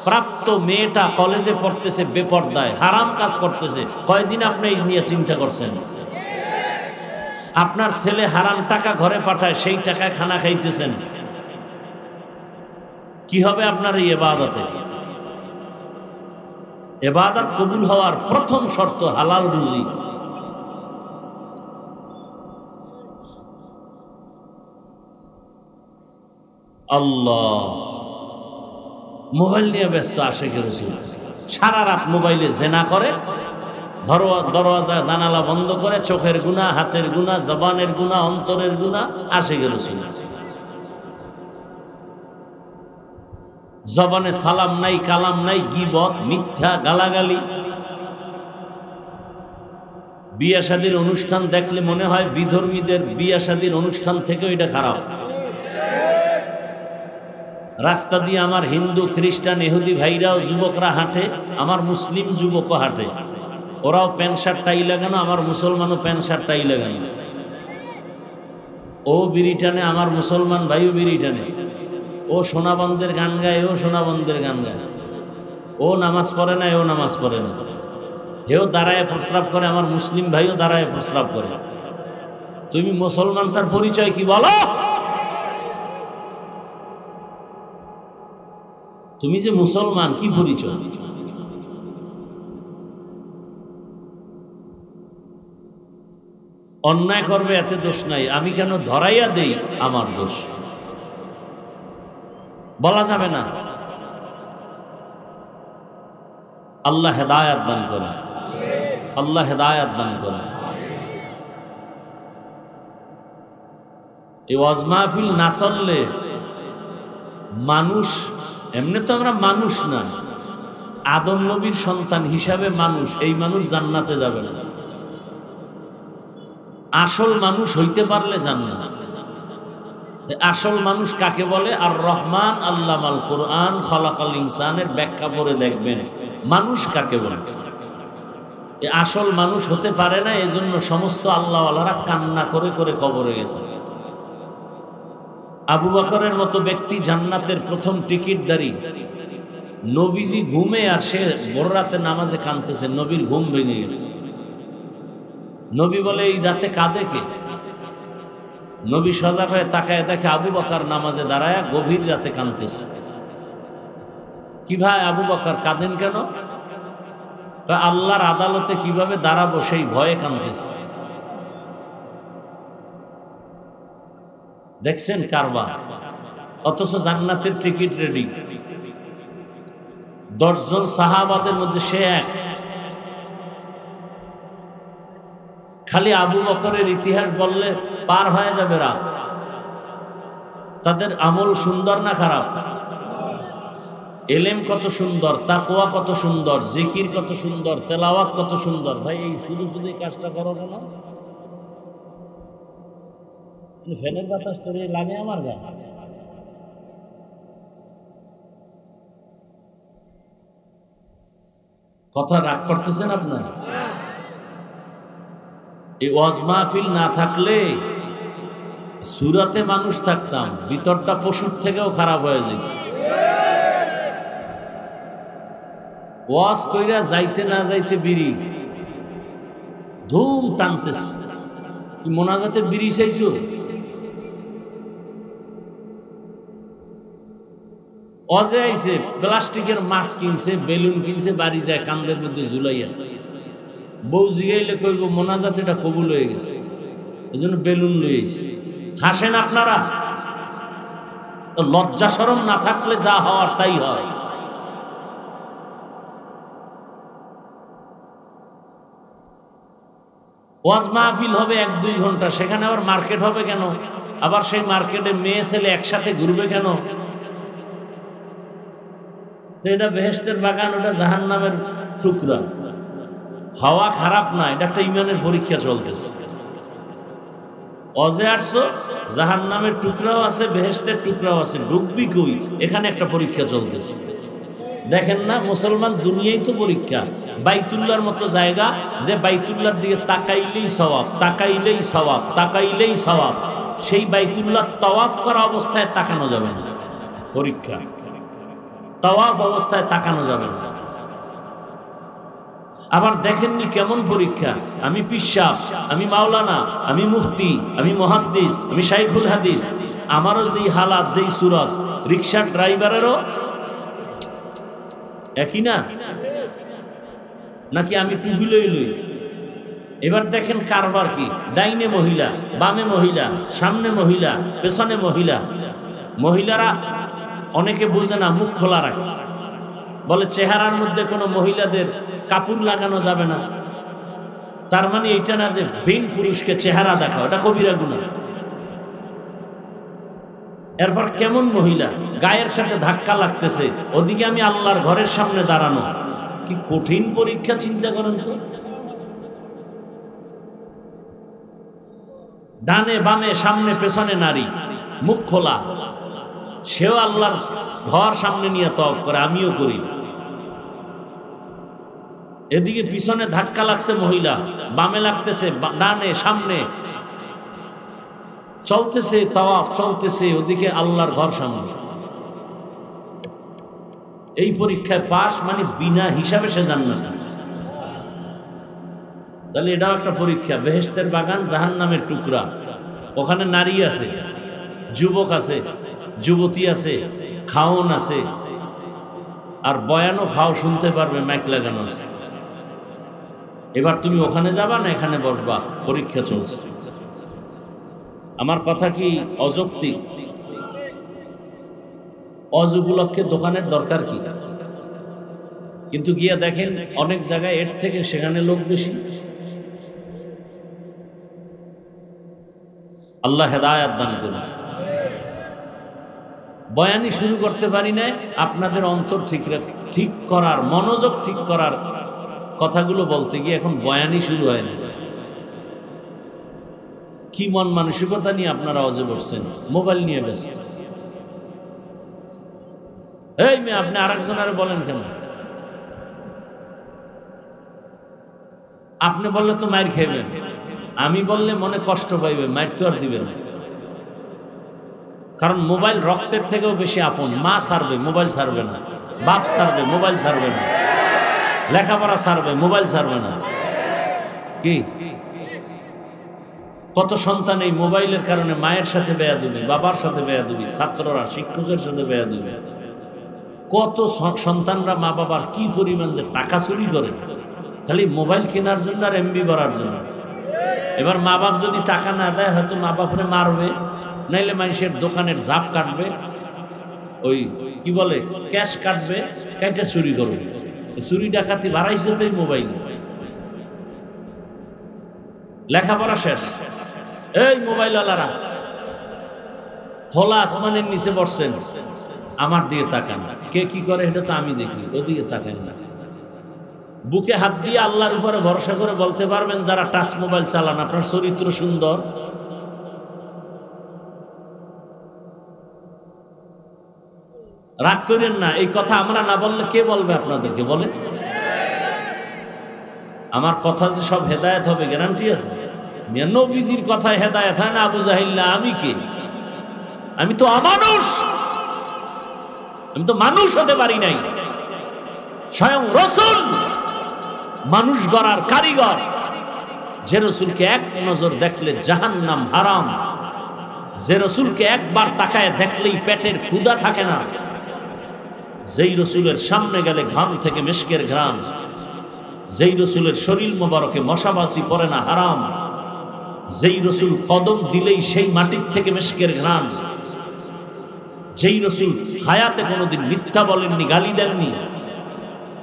প্রাপ্ত মেয়েটা কলেজে পড়তেছে বেপরদায়, হারাম কাজ করতেছে, কয়েকদিন আপনি এই নিয়ে চিন্তা করছেন। আপনার ছেলে হারাম টাকা ঘরে পাঠায়, সেই টাকায় খানা খাইতেছেন। কি হবে আপনার এই ইবাদতে? ইবাদত কবুল হওয়ার প্রথম শর্ত হালাল রুজি। আল্লাহ মোবাইল নিয়ে ব্যস্ত আশিকে রাসূল, সারা রাত মোবাইলে জেনা করে, দরওয়াজা জানালা বন্ধ করে, চোখের গুনাহ, হাতের গুনাহ, জবানের গুনাহ, অন্তরের গুনাহ, আশিকে রাসূল। জবানে সালাম নাই, কালাম নাই, গীবত, মিথ্যা, গালাগালি। বিয়া শাদীর অনুষ্ঠান দেখলে মনে হয় বিধর্মীদের বিয়া শাদীর অনুষ্ঠান থেকেও এটা খারাপ। রাস্তা দিয়ে আমার হিন্দু, খ্রিস্টান, ইহুদি ভাইরাও, যুবকরা হাঁটে, আমার মুসলিম যুবকও হাঁটে। ওরাও প্যান্ট শার্ট টাই লাগানো, আমার মুসলমানও প্যান্ট শার্ট টাই লাগানো। ও বিড়ি টানে, আমার মুসলমান ভাইও বিড়ি টানে। ও সোনাবন্ধের গান গায়, ও সোনাবন্ধের গান গায়। ও নামাজ পড়ে না, ও নামাজ পড়ে না। হেও দাঁড়ায় প্রস্রাব করে, আমার মুসলিম ভাইও দাঁড়ায় প্রস্রাব করে। তুমি মুসলমান, তার পরিচয় কি বলো? তুমি যে মুসলমান, কি পরিচয়? অন্যায় করবে এতে দোষ নাই, আমি কেন ধরাইয়া দেই আমার দোষ? বলা যাবে না। আল্লাহ হেদায়াত দান করে, আল্লাহ হেদায়াত দান করে। এই ওয়াজ মাহফিল না চললে মানুষ, এমনি তো আমরা মানুষ না, আদম নবীর সন্তান হিসাবে মানুষ, এই মানুষ জান্নাতে যাবে না। আসল মানুষ হইতে পারলে জান্নাত। আসল মানুষ কাকে বলে? আর রহমান আল্লামাল কোরআন খলাকাল ইনসানের ব্যাখ্যা পড়ে দেখবেন মানুষ কাকে বলে। আসল মানুষ হতে পারে না, এজন্য সমস্ত আল্লাহওয়ালারা কান্না করে করে কবরে গেছে। আবু বকরের মতো ব্যক্তি জান্নাতের প্রথম টিকিটদারি। নবীজি ঘুমে, আর সে বড় রাতে নামাজে কাঁদতেছে, নবীর ঘুম ভেঙে গেছে। নবী বলে, এই রাতে কাঁদে কে? নবী সজাগ হয়ে তাকায় দেখে আবু বকর নামাজে দাঁড়ায় গভীর রাতে কাঁদতেছে। কি ভাই আবু বকর কাঁদেন কেন? আল্লাহর আদালতে কিভাবে দাঁড়াবো সেই ভয়ে কাঁদতেছে। দেখছেন কারবার, অথচ জান্নাতের টিকিট রেডি। 10 জন সাহাবাদের মধ্যে সে এক। খালি আবু বকরের ইতিহাস বললে পার হয়ে যাবে রাত। তাদের আমল সুন্দর না খারাপ? এলেম কত সুন্দর, তাকওয়া কত সুন্দর, জিকির কত সুন্দর, তেলাওয়াত কত সুন্দর। ভাই এই শুধু শুধু এই কাজটা করো কেন? ফ্যানের বাতাস তোরে লাগে আমার গায়ে। কথা রাগ করতেছেন আপনারা? এই ওয়াজ মাহফিল না থাকলে সুরাতে মানুষ থাকতাম, ভিতরটা পশুর থেকেও খারাপ হয়ে যেত। ওয়াজ কইরা যাইতে না যাইতে বিড়ি ধুম টানতেছে। কি মোনাজাতের বিড়ি চাইছো? অজে আইছে, প্লাস্টিকের মাছ কিনছে, বেলুন কিনছে, বাড়ি যায় কান্দের মধ্যে ঝুলাইয়া। বউ জিগাইলে কইব মোনাজাত এটা কবুল হয়ে গেছে, এই জন্য বেলুন লইছে। হাসেন আপনারা? লজ্জা শরম না থাকলে যা হওয়ার তাই হয়। ওয়াজ মাহফিল হবে 1-2 ঘন্টা, সেখানে আবার মার্কেট হবে কেন? আবার সেই মার্কেটে মেয়ে ছেলে একসাথে ঘুরবে কেন? তো এটা বেহেশতের বাগান, ওটা জাহান্নামের টুকরা। হাওয়া খারাপ না, এটা একটা ইমানের পরীক্ষা চলতেছে। অজে আসছো, জাহান্নামের টুকরাও আছে, বেহেশতের টুকরাও আছে, ঢুকবি কই? এখানে একটা পরীক্ষা চলতেছে। দেখেন না, মুসলমান দুনিয়াই তো পরীক্ষা। বাইতুল্লাহর মতো জায়গা, যে বাইতুল্লাহর দিকে তাকাইলেই সওয়াব, তাকাইলেই সওয়াব, তাকাইলেই সওয়াব। সেই বাইতুল্লাহ তাওয়াফ করা অবস্থায় তাকানো যাবে না, পরীক্ষা। তাওয়াফ অবস্থায় তাকানো যাবে না। আবার দেখেননি কেমন পরীক্ষা? আমি পিশাব, আমি মাওলানা, আমি মুফতি, আমি মুহাদ্দিস, আমি শাইখুল হাদিস, আমারও যেই হালাত, যেই সুরত, রিকশার ড্রাইভারেরও একই না নাকি? আমি টুপি লই। এবার দেখেন কারবার কি? ডাইনে মহিলা, বামে মহিলা, সামনে মহিলা, পেছনে মহিলা। মহিলারা অনেকে বোঝে না, মুখ খোলা রাখে, বলে চেহারার মধ্যে কোনো মহিলাদের কাপড় লাগানো যাবে না। তার মানে এইটা না যে ভিন পুরুষকে চেহারা দেখাও, এটা কবিরা গুনাহ। এরপর কেমন মহিলা, গায়ের সাথে ধাক্কা লাগতেছে, ওদিকে আমি আল্লাহর ঘরের সামনে দাঁড়ানো। কি কঠিন পরীক্ষা, চিন্তা করেন তো। ডানে বামে সামনে পেছনে নারী, মুখ খোলা, সেও আল্লাহর ঘর সামনে নিয়ে তওয়াফ করে, আমিও করি। এদিকে পিছনে ধাক্কা লাগছে মহিলা, বামে লাগতেছে, ডানে সামনে চলতেছে, তাওয়াফ চলতেছে, ওদিকে আল্লাহর ঘর সামনে। এই পরীক্ষায় পাস মানে বিনা হিসাবে সে জান্নাত। তাহলে এটাও একটা পরীক্ষা। বেহেশতের বাগান, জাহান্নামের টুকরা, ওখানে নারী আছে, যুবক আছে, যুবতী আছে, খাওন আছে, আর বয়ানও ফাও শুনতে পারবে, মাইক লাগানো আছে। এবার তুমি ওখানে যাবা না এখানে বসবা, পরীক্ষা চলছে। আমার কথা কি অযৌক্তিক? অযুপলক্ষে দোকানের দরকার কি? কিন্তু গিয়া দেখেন অনেক জায়গায় এর থেকে সেখানে লোক বেশি। আল্লাহ হেদায়াত দান করুন। বয়ানি শুরু করতে পারি না, আপনাদের অন্তর ঠিক করার, মনোযোগ ঠিক করার কথাগুলো বলতে গিয়ে এখন বয়ানি শুরু হয় না। কি মন মানসিকতা নিয়ে আপনারা অজে বসছেন? মোবাইল নিয়ে ব্যস্ত। এই মেয়ে, আপনি আর একজনের বলেন কেন? আপনি বললে তো মায়ের খাইবেন, আমি বললে মনে কষ্ট পাইবে, মায়ের তো আর দিবে না। কারণ মোবাইল রক্তের থেকেও বেশি আপন। মা ছাড়বে, মোবাইল ছাড়বে না। বাপ ছাড়বে, মোবাইল ছাড়বে না। লেখাপড়া ছাড়বে, মোবাইল ছাড়বে না। কি কত সন্তান এই মোবাইলের কারণে মায়ের সাথে বেয়াদবি, বাবার সাথে বেয়াদবি, ছাত্ররা শিক্ষকের সাথে বেয়াদবি। কত সন্তানরা মা বাবার কি পরিমাণ যে টাকা চুরি করে খালি মোবাইল কেনার জন্য আর এমবি ভরার জন্য। এবার মা বাপ যদি টাকা না দেয়, হয়তো মা বাপরে মারবে, নাইলে মানুষের দোকানের জাপ কাটবে, ওই কি বলে ক্যাশ কাটবে, কেটে চুরি করবে। চুরি ডাকাতি বাড়াইছে তো এই মোবাইল। লেখাপড়া শেষ, এই মোবাইলওয়ালারা খোলা আসমানের নিচে বসছেন, আমার দিকে তাকান। কে কি করে এটা তো আমি দেখি, ওদিকে তাকান না। বুকে হাত দিয়ে আল্লাহর উপরে ভরসা করে বলতে পারবেন যারা টাচ মোবাইল চালান, আপনার চরিত্র সুন্দর? রাগ করেন না, এই কথা আমরা না বললে কে বলবে আপনাদেরকে? বলেন। আমার কথা যে সব হেদায়েত হবে গ্যারান্টি আছে? নবীজির কথায় হেদায়েত হয় না? আবু জাহিল্লা আমি কে? আমি তো অমানুষ, আমি তো মানুষ হতে পারি নাই। স্বয়ং রাসূল মানুষ গড়ার কারিগর, যে রাসূলকে এক নজর দেখলে জাহান্নাম হারাম, যে রাসূলকে একবার তাকায় দেখলেই পেটের ক্ষুধা থাকে না, যেই রাসূলের সামনে গেলে ঘাম থেকে মিশকের ঘ্রাণ, যেই রাসূলের শরীর মোবারকে মশাবাসি পড়ে না হারাম, যেই রাসূল কদম দিলেই সেই মাটির থেকে মিশকের ঘ্রাণ, যেই রাসূল হায়াতে কোনোদিন মিথ্যা বলেননি, গালি দেননি,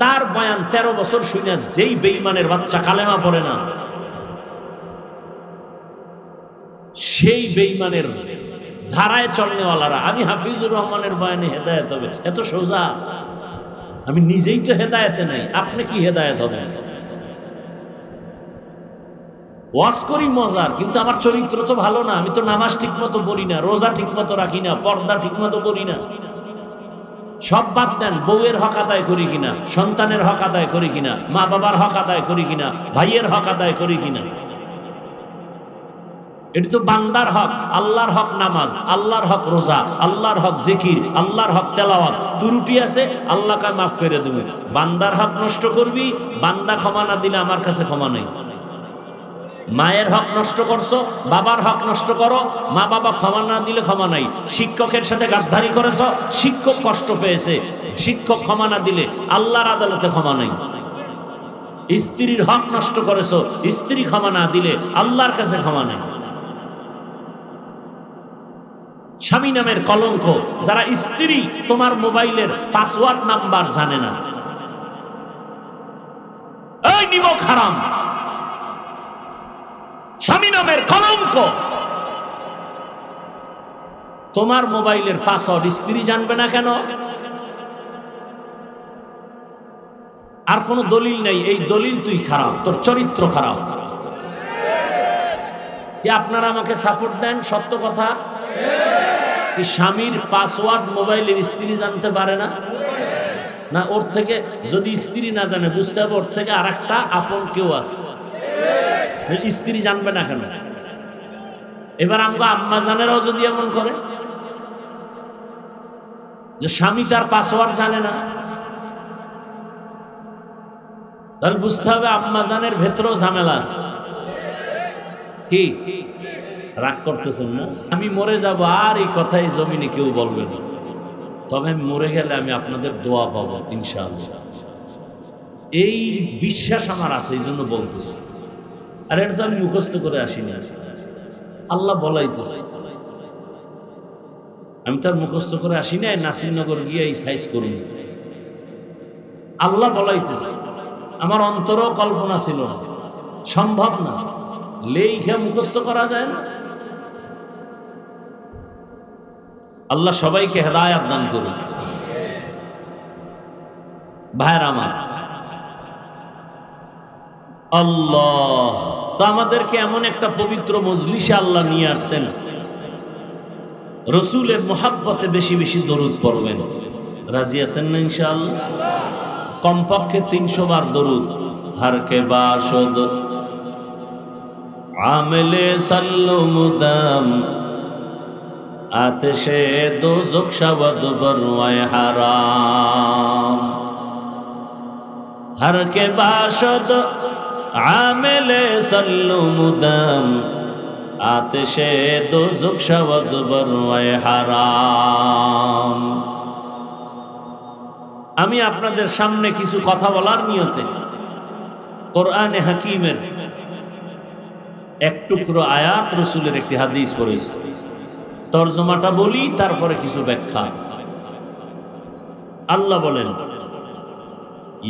তার বয়ান 13 বছর শুনে যেই বেঈমানের বাচ্চা কালেমা পড়ে না, সেই বেঈমানের ধারায় চলনেওয়ালারা। আমি হাফিজুর রহমানের বয়ানে হেদায়েত হবে? এত সোজা। আমি নিজেই তো হেদায়েতে নাই, আপনি কি হেদায়েত হবেন? ওয়াজ করি মজার, কিন্তু আমার চরিত্র তো ভালো না। আমি তো নামাজ ঠিক মতো পড়ি না, রোজা ঠিক মতো রাখি না, পর্দা ঠিক মতো করি না। সব বাদ দেন, বউয়ের হক আদায় করি কিনা, সন্তানের হক আদায় করি কিনা, মা বাবার হক আদায় করি কিনা, ভাইয়ের হক আদায় করি কিনা। এটি তো বান্দার হক। আল্লাহর হক নামাজ, আল্লাহর হক রোজা, আল্লাহর হক জিকির, আল্লাহর হক তেলাওয়াত। ত্রুটি আছে, আল্লাহকে মাফ করে দেবে। বান্দার হক নষ্ট করবি, বান্দা ক্ষমা না দিলে আমার কাছে ক্ষমা নেই। মায়ের হক নষ্ট করছো, বাবার হক নষ্ট করো, মা বাবা ক্ষমা না দিলে ক্ষমা নাই। শিক্ষকের সাথে গাদ্দারি করেছ, শিক্ষক কষ্ট পেয়েছে, শিক্ষক ক্ষমা না দিলে আল্লাহর আদালতে ক্ষমা নাই। স্ত্রীর হক নষ্ট করেছো, স্ত্রী ক্ষমা না দিলে আল্লাহর কাছে ক্ষমা নেই। স্বামী নামের কলঙ্ক, যারা স্ত্রী তোমার মোবাইলের পাসওয়ার্ড নাম্বার জানে না, এই নিমক হারাম, স্বামী নামের কলঙ্ক। তোমার মোবাইলের পাসওয়ার্ড স্ত্রী জানবে না কেন? আর কোন দলিল নেই, এই দলিল তুই খারাপ, তোর চরিত্র খারাপ। কি আপনারা আমাকে সাপোর্ট দেন? সত্য কথা। কি স্বামীর পাসওয়ার্ড মোবাইলের স্ত্রী জানতে পারে না? না, ওর থেকে যদি স্ত্রী না জানে, বুঝতে হবে ওর থেকে আর একটা আপন কেউ আছে। স্ত্রী জানবে না কেন? এবার আমরা আম্মা জানেরাও যদি এমন করে যে স্বামী তার পাসওয়ার্ড জানে না, তাহলে বুঝতে হবে আম্মাজানের ভেতরেও ঝামেলা আছে। কি রাগ করতেছেন না? আমি মরে যাব আর এই কথা এই জমিনে কেউ বলবে না, তবে আমি মরে গেলে আমি আপনাদের দোয়া পাবো ইনশাআল্লাহ। এই বিশ্বাস আমার আছে, এই জন্য বলতেছি। আর এটা তো আমি মুখস্থ করে আসিনি, আল্লাহ বলাইতেছে। আমি তো আর মুখস্থ করে আসি না নাসিরনগর গিয়ে এই সাইজ করুন, আল্লাহ বলাইতেছে। আমার অন্তরও কল্পনা ছিল না, সম্ভব না, লেখা মুখস্থ করা যায় না। আল্লাহ সবাইকে হেদায়েত দান করুন। ভাইয়ের আমার, আল্লাহ তো আমাদেরকে এমন একটা পবিত্র মজলিসে আল্লাহ নিয়ে আসছেন। রসুলের মোহাব্বতে বেশি বেশি দরুদ পড়বেন। রাজি আছেন না ইনশাআল্লাহ? কমপক্ষে 300 বার দরুদ। हर के बाशद आमिले सल्लु मुदाम आतिशे दोज़ख शवद बरवाए हराम। हर के बाशद आमिले सल्लु मुदाम आतिशे दोज़ख शवद बरवाए हराम। আমি আপনাদের সামনে কিছু কথা বলার নিয়তে কোরআনে হাকিমের এক টুকরো আয়াত, রসুলের একটি হাদিস পড়েছি। তরজমাটা বলি, তারপরে কিছু ব্যাখ্যা। আল্লাহ বলেন,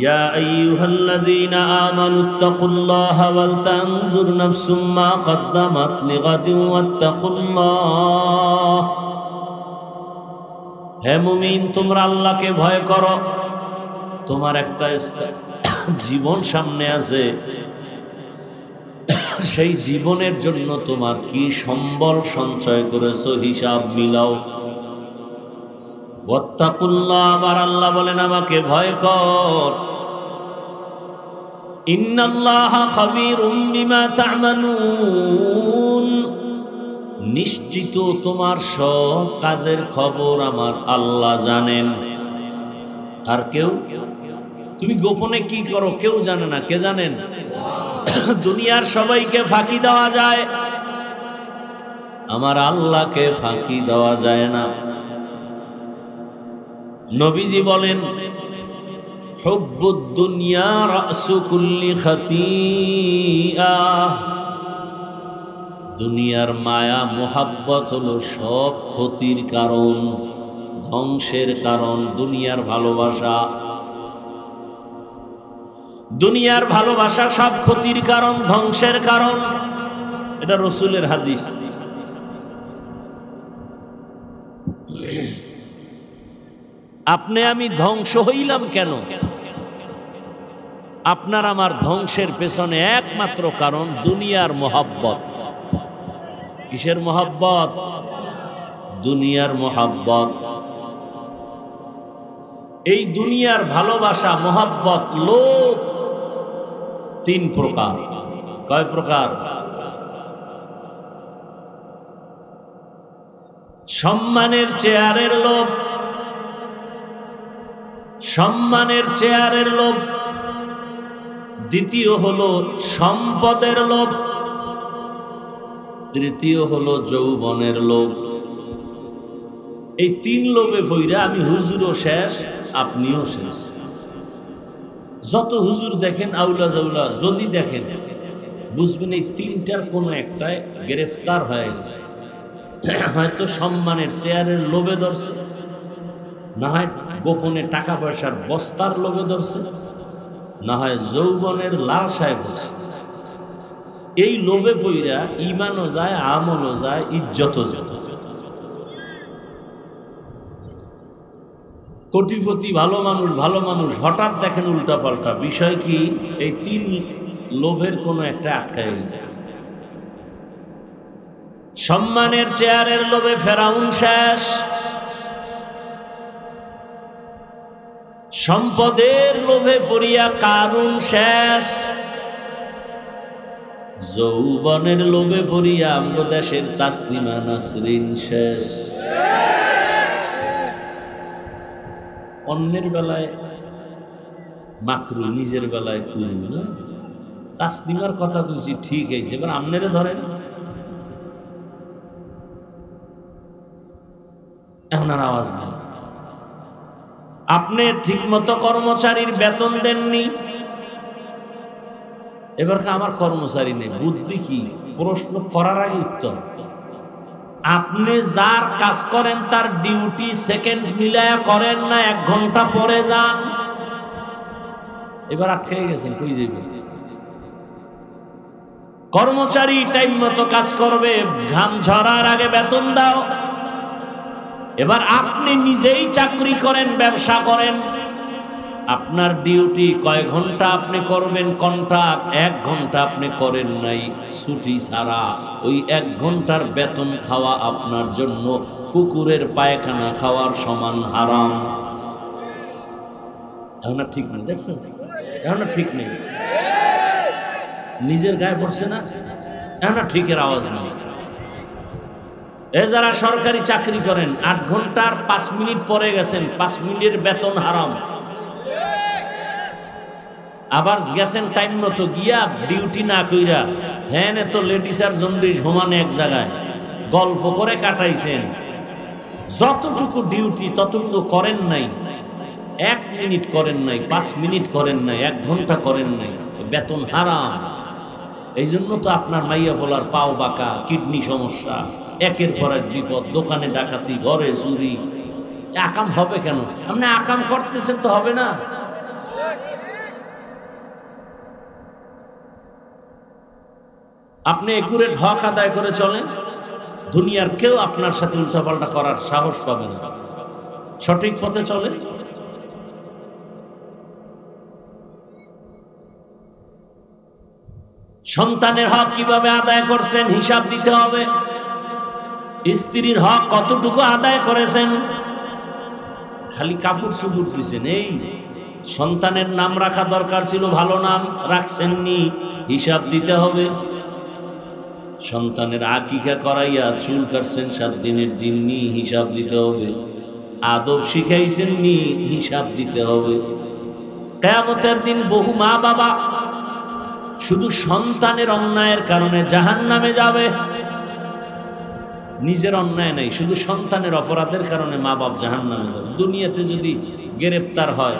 ইয়া আইয়ুহাল্লাযীনা আমানুত্তাকুল্লাহা ওয়াল তানজুর নাফসুম মা কদ্দামাত লিগাদিন ওয়াত্তাকুল্লাহ। হে মুমিন, তোমরা আল্লাহকে ভয় করো। তোমার একটা জীবন সামনে আছে, সেই জীবনের জন্য তোমার কি সম্বল সঞ্চয় করেছো হিসাব মিলাও। ওয়াত্তাকুল্লাহ, আবার আল্লাহ বলেন আমাকে ভয় কর। ইন্নাল্লাহা খাবীরুম বিমা তা'মালুন, নিশ্চিত তোমার সব কাজের খবর আমার আল্লাহ জানেন। আর কেউ, তুমি গোপনে কি করো কেউ জানে না। কে জানেন? দুনিয়ার সবাইকে ফাঁকি দেওয়া যায়, আমার আল্লাহকে ফাঁকি দেওয়া যায় না। নবীজি বলেন, হুব্বুদ দুনিয়া রাসু কুল্লি খাতিআহ। দুনিয়ার মায়া মোহাব্বত হলো সব ক্ষতির কারণ, ধ্বংসের কারণ। দুনিয়ার ভালোবাসা, দুনিয়ার ভালোবাসা সব ক্ষতির কারণ, ধ্বংসের কারণ। এটা রসুলের হাদিস। আপনি আমি ধ্বংস হইলাম কেন? আপনার আমার ধ্বংসের পেছনে একমাত্র কারণ দুনিয়ার মোহাব্বত। কিসের মোহাব্বত? দুনিয়ার মোহাব্বত। এই দুনিয়ার ভালোবাসা মোহাব্বত লোভ 3 প্রকার। কয় প্রকার? সম্মানের চেয়ারের লোভ, সম্মানের চেয়ারের লোভ। দ্বিতীয় হলো সম্পদের লোভ। তৃতীয় হলো যৌবনের লোভ। এই 3 লোভে ভইরা আমি হুজুরও শেষ, আপনিও শেষ। যত হুজুর দেখেন, আউলা জাউলা যদি দেখেন, বুঝবেন এই 3টার কোনো একটায় গ্রেফতার হয়ে গেছে। হয়তো সম্মানের চেয়ারের লোভে ধরছে, না হয় গোপনে টাকা পয়সার বস্তার লোভে ধরছে, না হয় যৌবনের লালসায় বসছে। এই লোভে পইরা ঈমানও যায়, আমলও যায়, ইজ্জতও যায়। কোটিপতি ভালো মানুষ হঠাৎ দেখেন উল্টা পাল্টা। বিষয় কি? এই 3 লোভের কোনো একটা আটকায় গেছে। সম্মানের চেয়ারের লোভে ফেরাউন শেষ, সম্পদের লোভে পড়িয়া কারুন শেষ, যৌবনের লোভে পড়িয়া আমগো দেশের তাসলিমা নাসরিন শেষ। অন্যের বেলায় মাকরু নিজের বেলায় কুল। তাসলিমার কথা বলছি ঠিক আছে, এবার আপনারে ধরেন। এখন আর আওয়াজ নেই। আপনি ঠিকমতো কর্মচারীর বেতন দেননি, এবার আমার কর্মচারী নেই, বুদ্ধি কি? প্রশ্ন করার আগে উত্তর। আপনি যার কাজ করেন তার ডিউটি সেকেন্ড মিলায়া করেন না, 1 ঘন্টা পরে যান। এবার আটকে গেছেন, কই যাবেন? কর্মচারী টাইম মতো কাজ করবে, ঘাম ঝরার আগে বেতন দাও। এবার আপনি নিজেই চাকরি করেন, ব্যবসা করেন, আপনার ডিউটি কয় ঘন্টা আপনি করবেন, কন্ট্রাক্ট 1 ঘন্টা আপনি করেন নাই ছুটি ছাড়া, ওই 1 ঘন্টার বেতন খাওয়া আপনার জন্য কুকুরের পায়খানা খাওয়ার সমান হারাম। এখন ঠিক নেই, দেখছেন? এখন ঠিক নেই, নিজের গায়ে পড়ছে না, এখন ঠিকের আওয়াজ নেই। এ যারা সরকারি চাকরি করেন, 8 ঘন্টার 5 মিনিট পরে গেছেন, 5 মিনিটের বেতন হারাম। আবার গেছেন টাইম মতো, গিয়া ডিউটি না কইরা হ্যাঁ তো লেডিস আর জন্ডিস ঘুমানে এক জায়গায় গল্প করে কাটাইছেন। যতটুকু ডিউটি ততটুকু করেন নাই, 1 মিনিট করেন নাই, 5 মিনিট করেন নাই, 1 ঘন্টা করেন নাই, বেতন হারাম। এই জন্য তো আপনার মাইয়া বলার পাও বাঁকা, কিডনি সমস্যা, একের পর এক বিপদ, দোকানে ডাকাতি, ঘরে চুরি। আকাম হবে কেন? আপনি আকাম করতেছেন তো হবে না। আপনি একুরেট হক আদায় করে চলেন, দুনিয়ার কেউ আপনার সাথে উল্টাপাল্টা করার সাহস পাবে না। সঠিক পথে চলে। সন্তানের হক কিভাবে আদায় করছেন হিসাব দিতে হবে। স্ত্রীর হক কতটুকু আদায় করেছেন। খালি কাপড় চুপড় দিয়েছেন, এই সন্তানের নাম রাখা দরকার ছিল, ভালো নাম রাখছেননি, হিসাব দিতে হবে। সন্তানের আকিকা করাইয়া চুল কাটছেন 7 দিনের দিন নি, হিসাব দিতে হবে। আদব শিখাইছেন নি, হিসাব দিতে হবে। কিয়ামতের দিন বহু মা বাবা শুধু সন্তানের অন্যায়ের কারণে জাহান্নামে যাবে। নিজের অন্যায় নাই, শুধু সন্তানের অপরাধের কারণে মা বাপ জাহান্নামে যাবে। দুনিয়াতে যদি গ্রেফতার হয়,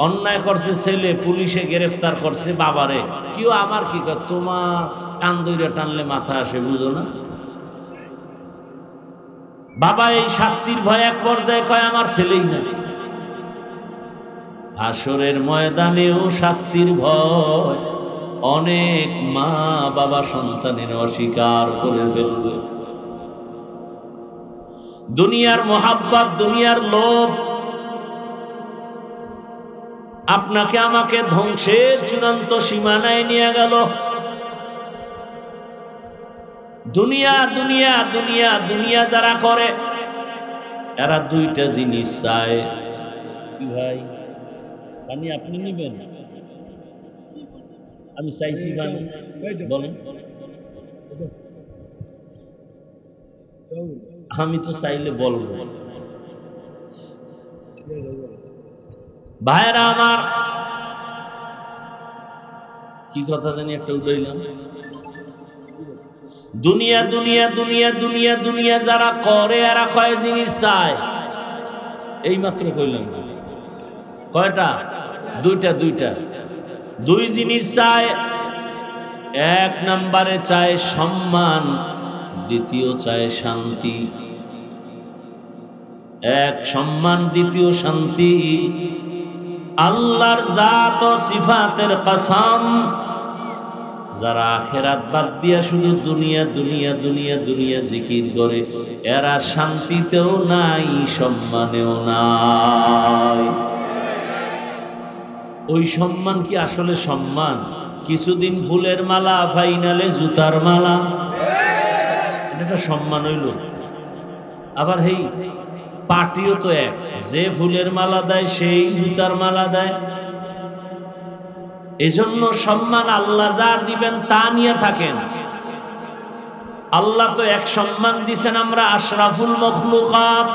অন্যায় করছে ছেলে, পুলিশে গ্রেফতার করছে বাবারে, কেউ আমার কি কয়, তোমার কান দইরা টানলে মাথা আসে, বুঝো না? বাবা এই শাস্তির ভয় এক পর্যায়ে কয় আমার ছেলেই না। হাসরের ময়দানেও শাস্তির ভয়, অনেক মা বাবা সন্তানের অস্বীকার করে ফেলবে। দুনিয়ার মোহাব্বত, দুনিয়ার লোভ আপনাকে আমাকে ধ্বংসের চূড়ান্ত সীমানায় নিয়ে গেল। দুনিয়া দুনিয়া দুনিয়া দুনিয়া যারা করে, এরা 2টা জিনিস চায়। কি ভাই, পানি আপনি নিবেন? আমি চাইছি পানি, বলেন। আমি তো চাইলে বলবো। ভাইরা আমার, কি কথা জানি একটা উঠাইলাম। দুনিয়া দুনিয়া দুনিয়া দুনিয়া দুনিয়া যারা করে, এরা কয় জিনিস চায়, এই মাত্র কইলাম। কয়টা? 2টা। 2 জিনিস চায়। 1 নম্বরে চায় সম্মান, দ্বিতীয় চায় শান্তি। 1 সম্মান, দ্বিতীয় শান্তি। আল্লাহর জাত ও সিফাতের কসম, যারা আখিরাত বাদ দিয়া শুধু দুনিয়া দুনিয়া দুনিয়া দুনিয়া জিকির করে, এরা শান্তিতেও নাই, সম্মানেও নাই। ওই সম্মান কি আসলে সম্মান? কিছুদিন ফুলের মালা, ফাইনালে জুতার মালা, এটা সম্মান হইল? আবার হেই পার্টিও তো এক, যে ফুলের মালা দেয় সেই জুতার মালা দেয়। এজন্য সম্মান আল্লাহ যা দিবেন তা নিয়ে থাকেন। আল্লাহ তো এক সম্মান দিছেন, আমরা আশরাফুল মখলুকাত।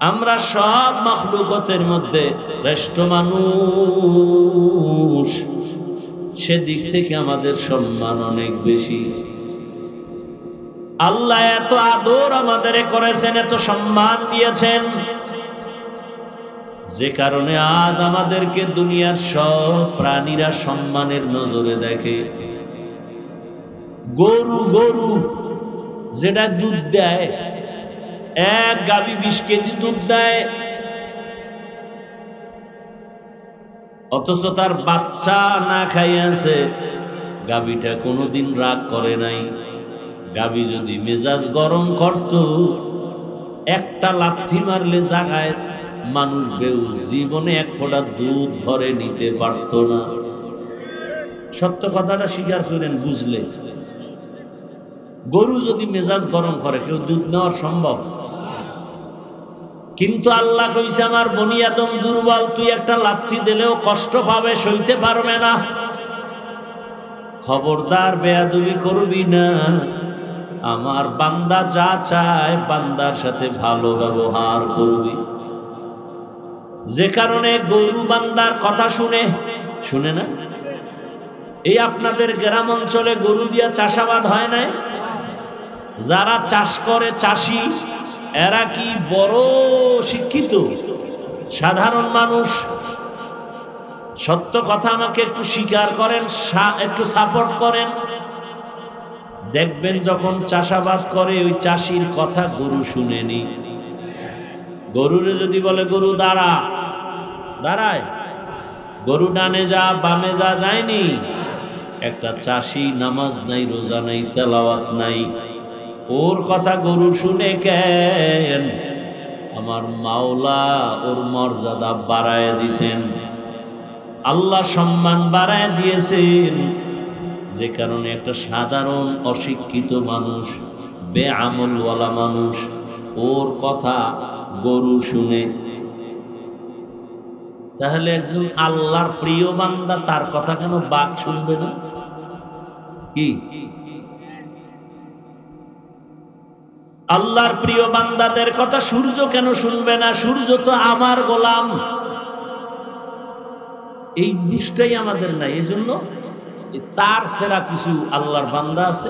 আমরা সব মাখলুকতের মধ্যে শ্রেষ্ঠ মানুষ, সেদিক থেকে আমাদের সম্মান অনেক বেশি। আল্লাহ এত আদর আমাদের করেছেন, এত সম্মান দিয়েছেন, যে কারণে আজ আমাদেরকে দুনিয়ার সব প্রাণীরা সম্মানের নজরে দেখে। গরু যেটা দুধ দেয়, এক গাভী 20 কেজি দুধ দেয়, অথচ তার বাচ্চা না খাইয়াছে, গাভীটা কোনোদিন রাগ করে নাই। গাভী যদি মেজাজ গরম করত, একটা লাথি মারলে জাগায় মানুষ বেউস, জীবনে এক ফোঁটা দুধ ঘরে নিতে পারত না। সত্য কথাটা স্বীকার করেন, বুঝলে? গরু যদি মেজাজ গরম করে, কেউ দুধ নেওয়ার সম্ভব? কিন্তু আল্লাহ কইছে, আমার বনি আদম দুর্বল, তুই একটা লাথি দিলেও কষ্ট পাবে, সইতে পারবে না। খবরদার বেয়াদবি করবি না। আমার বান্দা যা চায়, বান্দার সাথে ভালো ব্যবহার করবি। যে কারণে গরু বান্দার কথা শুনে না। এই আপনাদের গ্রাম অঞ্চলে গরু দিয়া চাষাবাদ হয় না? যারা চাষ করে, চাষি, এরা কি বড় শিক্ষিত? সাধারণ মানুষ? সত্য কথা আমাকে একটু স্বীকার করেন, একটু সাপোর্ট করেন। দেখবেন যখন চাষাবাদ করে, ওই চাষির কথা গরু শুনেনি। গরুরে যদি বলে গরু দাঁড়ায়, গরু ডানে যা বামে যা, যায়নি। একটা চাষি নামাজ নাই, রোজা নাই, তেলাওয়াত নাই, ওর কথা গরু শুনে কেন? আমার মাওলা ওর মর্যাদা বাড়ায় দিয়েছেন, আল্লাহ সম্মান বাড়ায় দিয়েছেন। যে কারণে একটা সাধারণ অশিক্ষিত মানুষ, বেআমলওয়ালা মানুষ, ওর কথা গরু শুনে। তাহলে একজন আল্লাহর প্রিয় বান্দা, তার কথা কেন বাঘ শুনবে না? কি আল্লাহর প্রিয় বান্দাদের কথা সূর্য কেন শুনবে না? সূর্য তো আমার গোলাম। এই বুঝটাই আমাদের নাই। এই জন্য তার সেরা কিছু আল্লাহর বান্দা আছে,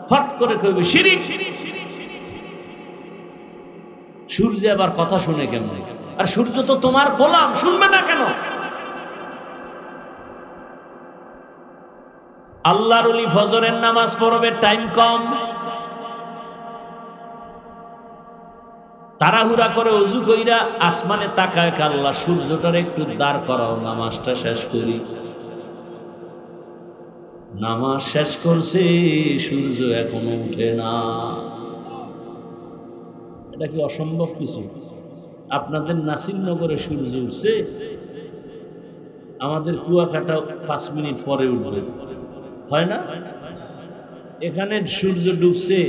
ফট করে কইবে শিরিক। সূর্য আবার কথা শুনে কেমন? আর সূর্য তো তোমার গোলাম, শুনবে না কেন? আল্লাহর ওলি ফজরের নামাজ পড়বে, টাইম কম, তাড়াহুড়া করে অজু কইরা আসমানে তাকায়, আল্লাহ সূর্যটার একটু দাঁড় করাও, নামাজটা শেষ করি। নামাজ শেষ করছে, সূর্য এখনো উঠে না। এটা কি অসম্ভব কিছু? আপনাদের নাসিরনগরে সূর্য উঠছে, আমাদের কুয়াকাটা 5 মিনিট পরে উঠবে, হয় না? এখানে সূর্য ডুবছে,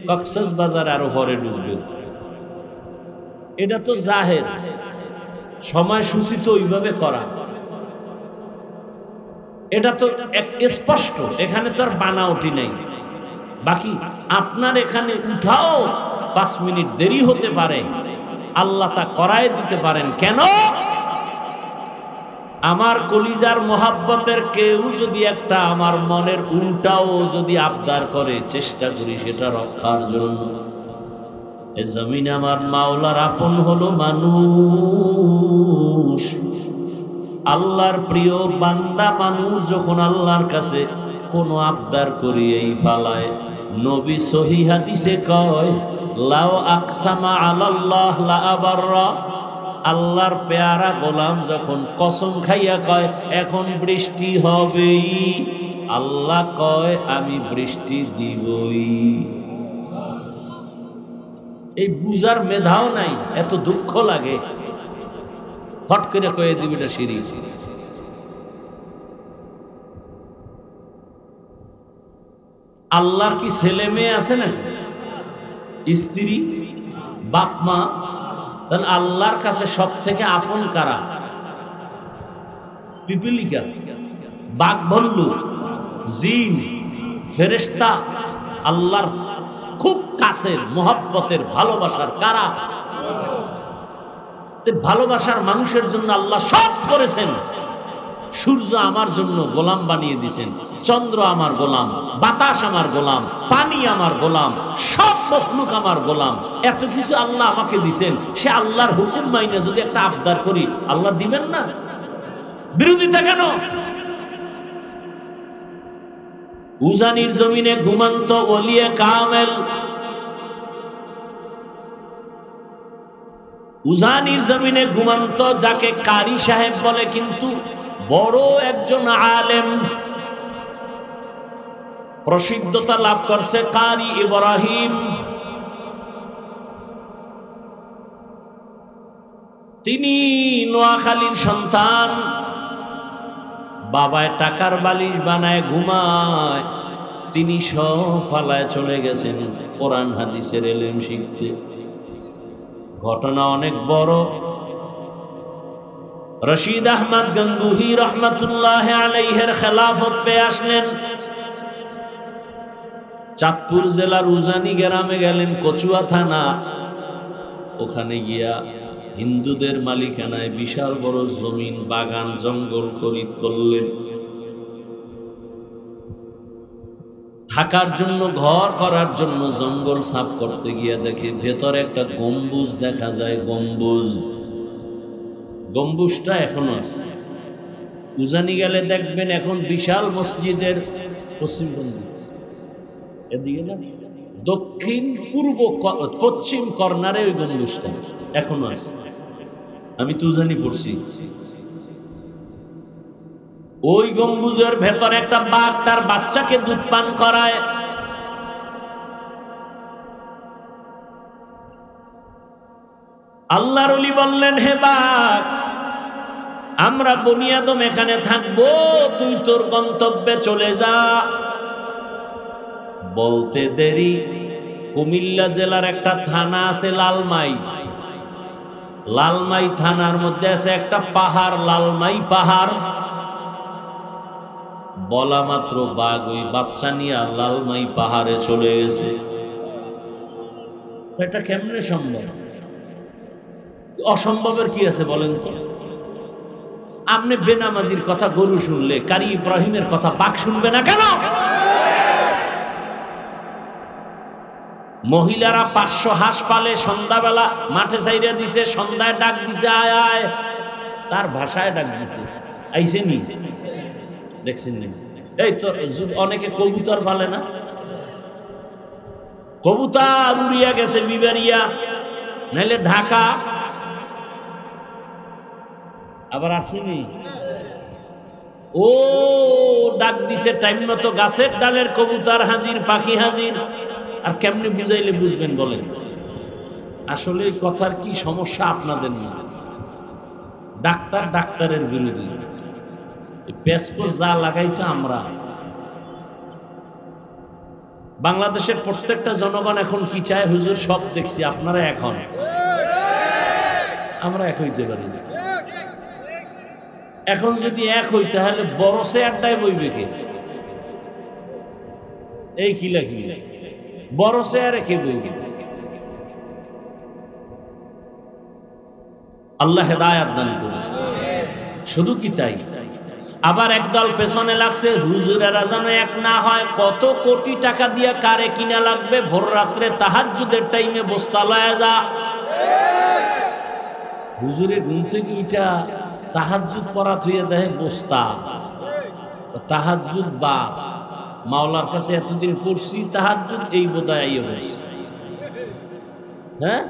কক্সবাজার আরো পরে ডুববে। এটা তো জাহের, সময়সূচি তো ওইভাবে করা, এটা তো স্পষ্ট। এখানে তো আর বানাওটি নাই। বাকি আপনার এখানে উঠাও 5 মিনিট দেরি হতে পারে, আল্লাহ তা করায় দিতে পারেন। কেন? আমার কলিজার মোহাব্বতের কেউ যদি একটা আমার মনের উল্টাও যদি আবদার করে, চেষ্টা করি সেটা রক্ষার জন্য। এ জমিনে আমার মাওলার আপন হলো মানুষ। আল্লাহর প্রিয় বান্দা মানুষ যখন আল্লাহর কাছে কোনো আবদার করিয়েই ফালায়, নবী সহিহ হাদিসে কয়, লাউ আকসামা আলাল্লাহ লা আবাররা। আল্লাহর পেয়ারা গোলাম যখন কসম খাইয়া কয় এখন বৃষ্টি হবেই, আল্লাহ কয় আমি বৃষ্টি দিবই। এই বুঝার মেধাও নাই, এত দুঃখ লাগে, ফট করে কয়ে দিবি না শিরিক। আল্লাহর কি ছেলে মেয়ে আছে না? স্ত্রী, বাপ মা? তাহলে আল্লাহর কাছে সব থেকে আপন কারা? পিপিলিকা, বাঘ, ভাল্লুক, জিন, ফেরেশতা। আল্লাহর খুব কাছের, মুহাব্বতের, ভালোবাসার কারা? ভালোবাসার মানুষের জন্য আল্লাহ সব করেছেন। সূর্য আমার জন্য গোলাম বানিয়ে দিয়েছেন, চন্দ্র আমার গোলাম, বাতাস আমার গোলাম, পানি আমার গোলাম, সব মখলুক আমার গোলাম। এত কিছু আল্লাহ আমাকে দিয়েছেন, সে আল্লাহর হুকুম মাইনে যদি একটা আবদার করি, আল্লাহ দিবেন না? বিরোধিতা কেন? উজানির জমিনে ঘুমন্ত ওলিয়ে কামেল, উজানির জমিনে ঘুমন্ত যাকে কারি সাহেব বলে, কিন্তু বড় একজন আলেম, প্রসিদ্ধতা লাভ করছে কারি ইব্রাহিম। তিনি নোয়াখালীর সন্তান। বাবায় টাকার বালিশ বানায় ঘুমায়, তিনি সব ফালায় চলে গেছেন কোরআন হাদিসের ইলম শিখতে। ঘটনা অনেক বড়। রশিদ আহমদ গঙ্গুহি রহমতুল্লাহ আলাইহির খেলাফত পেয়ে আসলেন। চাঁদপুর জেলার উজানি গ্রামে গেলেন, কচুয়া থানা। ওখানে গিয়া হিন্দুদের মালিকানায় বিশাল বড় জমিন, বাগান, জঙ্গল খরিদ করলেন। থাকার জন্য, ঘর করার জন্য জঙ্গল সাফ করতে গিয়া দেখে ভেতরে একটা গম্বুজ দেখা যায়। গম্বুজটা এখনো আছে। উজানি গেলে দেখবেন এখন বিশাল মসজিদের এদিকে না, দক্ষিণ পূর্ব পশ্চিম কর্নারে ওই গম্বুজটা এখনো আছে। আমি তো উজানি পড়ছি। ওই গম্বুজের ভেতরে একটা বাঘ তার বাচ্চাকে দুধ পান করায়। আল্লাহর ওলি বললেন, হে বাঘ, আমরা বনি আদম এখানে থাকবো, তুই তোর গন্তব্যে চলে যা। বলতে দেরি, কুমিল্লা জেলার একটা থানা আছে লালমাই। লালমাই থানার মধ্যে আছে একটা পাহাড়, লালমাই পাহাড়। বলা মাত্র বাঘ ওই বাচ্চা নিয়ে লালমাই পাহাড়ে চলে গেছে। এটা কেমনে সম্ভব? অসম্ভবের কি আছে বলেন তো? আপনি বেনামাজির কথা গরু শুনলে কারি ইব্রাহিমের কথা বাঘ শুনবে না কেন? মহিলারা 500 হাঁস পালে, সন্ধ্যাবেলা মাঠে চাইরা দিছে, সন্ধ্যায় ডাক দিছে, আয় আয়, তার ভাষায় ডাক দিছে, আইসে নি, দেখছেন নি? এই তো অনেকে কবুতর পালে না, কবুতর উড়িয়া গেছে বিবারিয়া, নাইলে ঢাকা, আবার আসেনি। ও ডাক দিছে টাইম মতো, গাছের ডালের কবুতর হাজির, পাখি হাজির। আর কেমনে বুঝাইলে বুঝবেন বলেন? আসলে কথার কি সমস্যা আপনাদের না? ডাক্তার ডাক্তারের বিরোধী, পেসপোস যা লাগাই তো আমরা। বাংলাদেশের প্রত্যেকটা জনগণ এখন কি চায়? হুজুর সব দেখছি, আপনারা এখন, আমরা এক হইতে পারি না। এখন যদি এক হই তাহলে বড় সে আড্ডায় বইবে কে? এই কিলা কিলা বড় সে আর কে বইবে? আল্লাহ হেদায়েত দান করুন। শুধু কি তাই, আবার একদল পেছনে লাগছে, হুজুরেরা যেন এক না হয়। কত কোটি টাকা দিয়ে কারে কিনা লাগবে? ভোর রাত্রে তাহাজ্জুদের টাইমে বস্তা লয়া যা। হুজুরে ঘুম থেকে উঠা তাহাজ্জুদ পড়া থুয়ে দেয় বস্তা। তাহাজ্জুদ বা মাওলার কাছে এতদিন পড়ছি তাহাজ্জুদ, এই বোধহয় আইয়ে বস, হ্যাঁ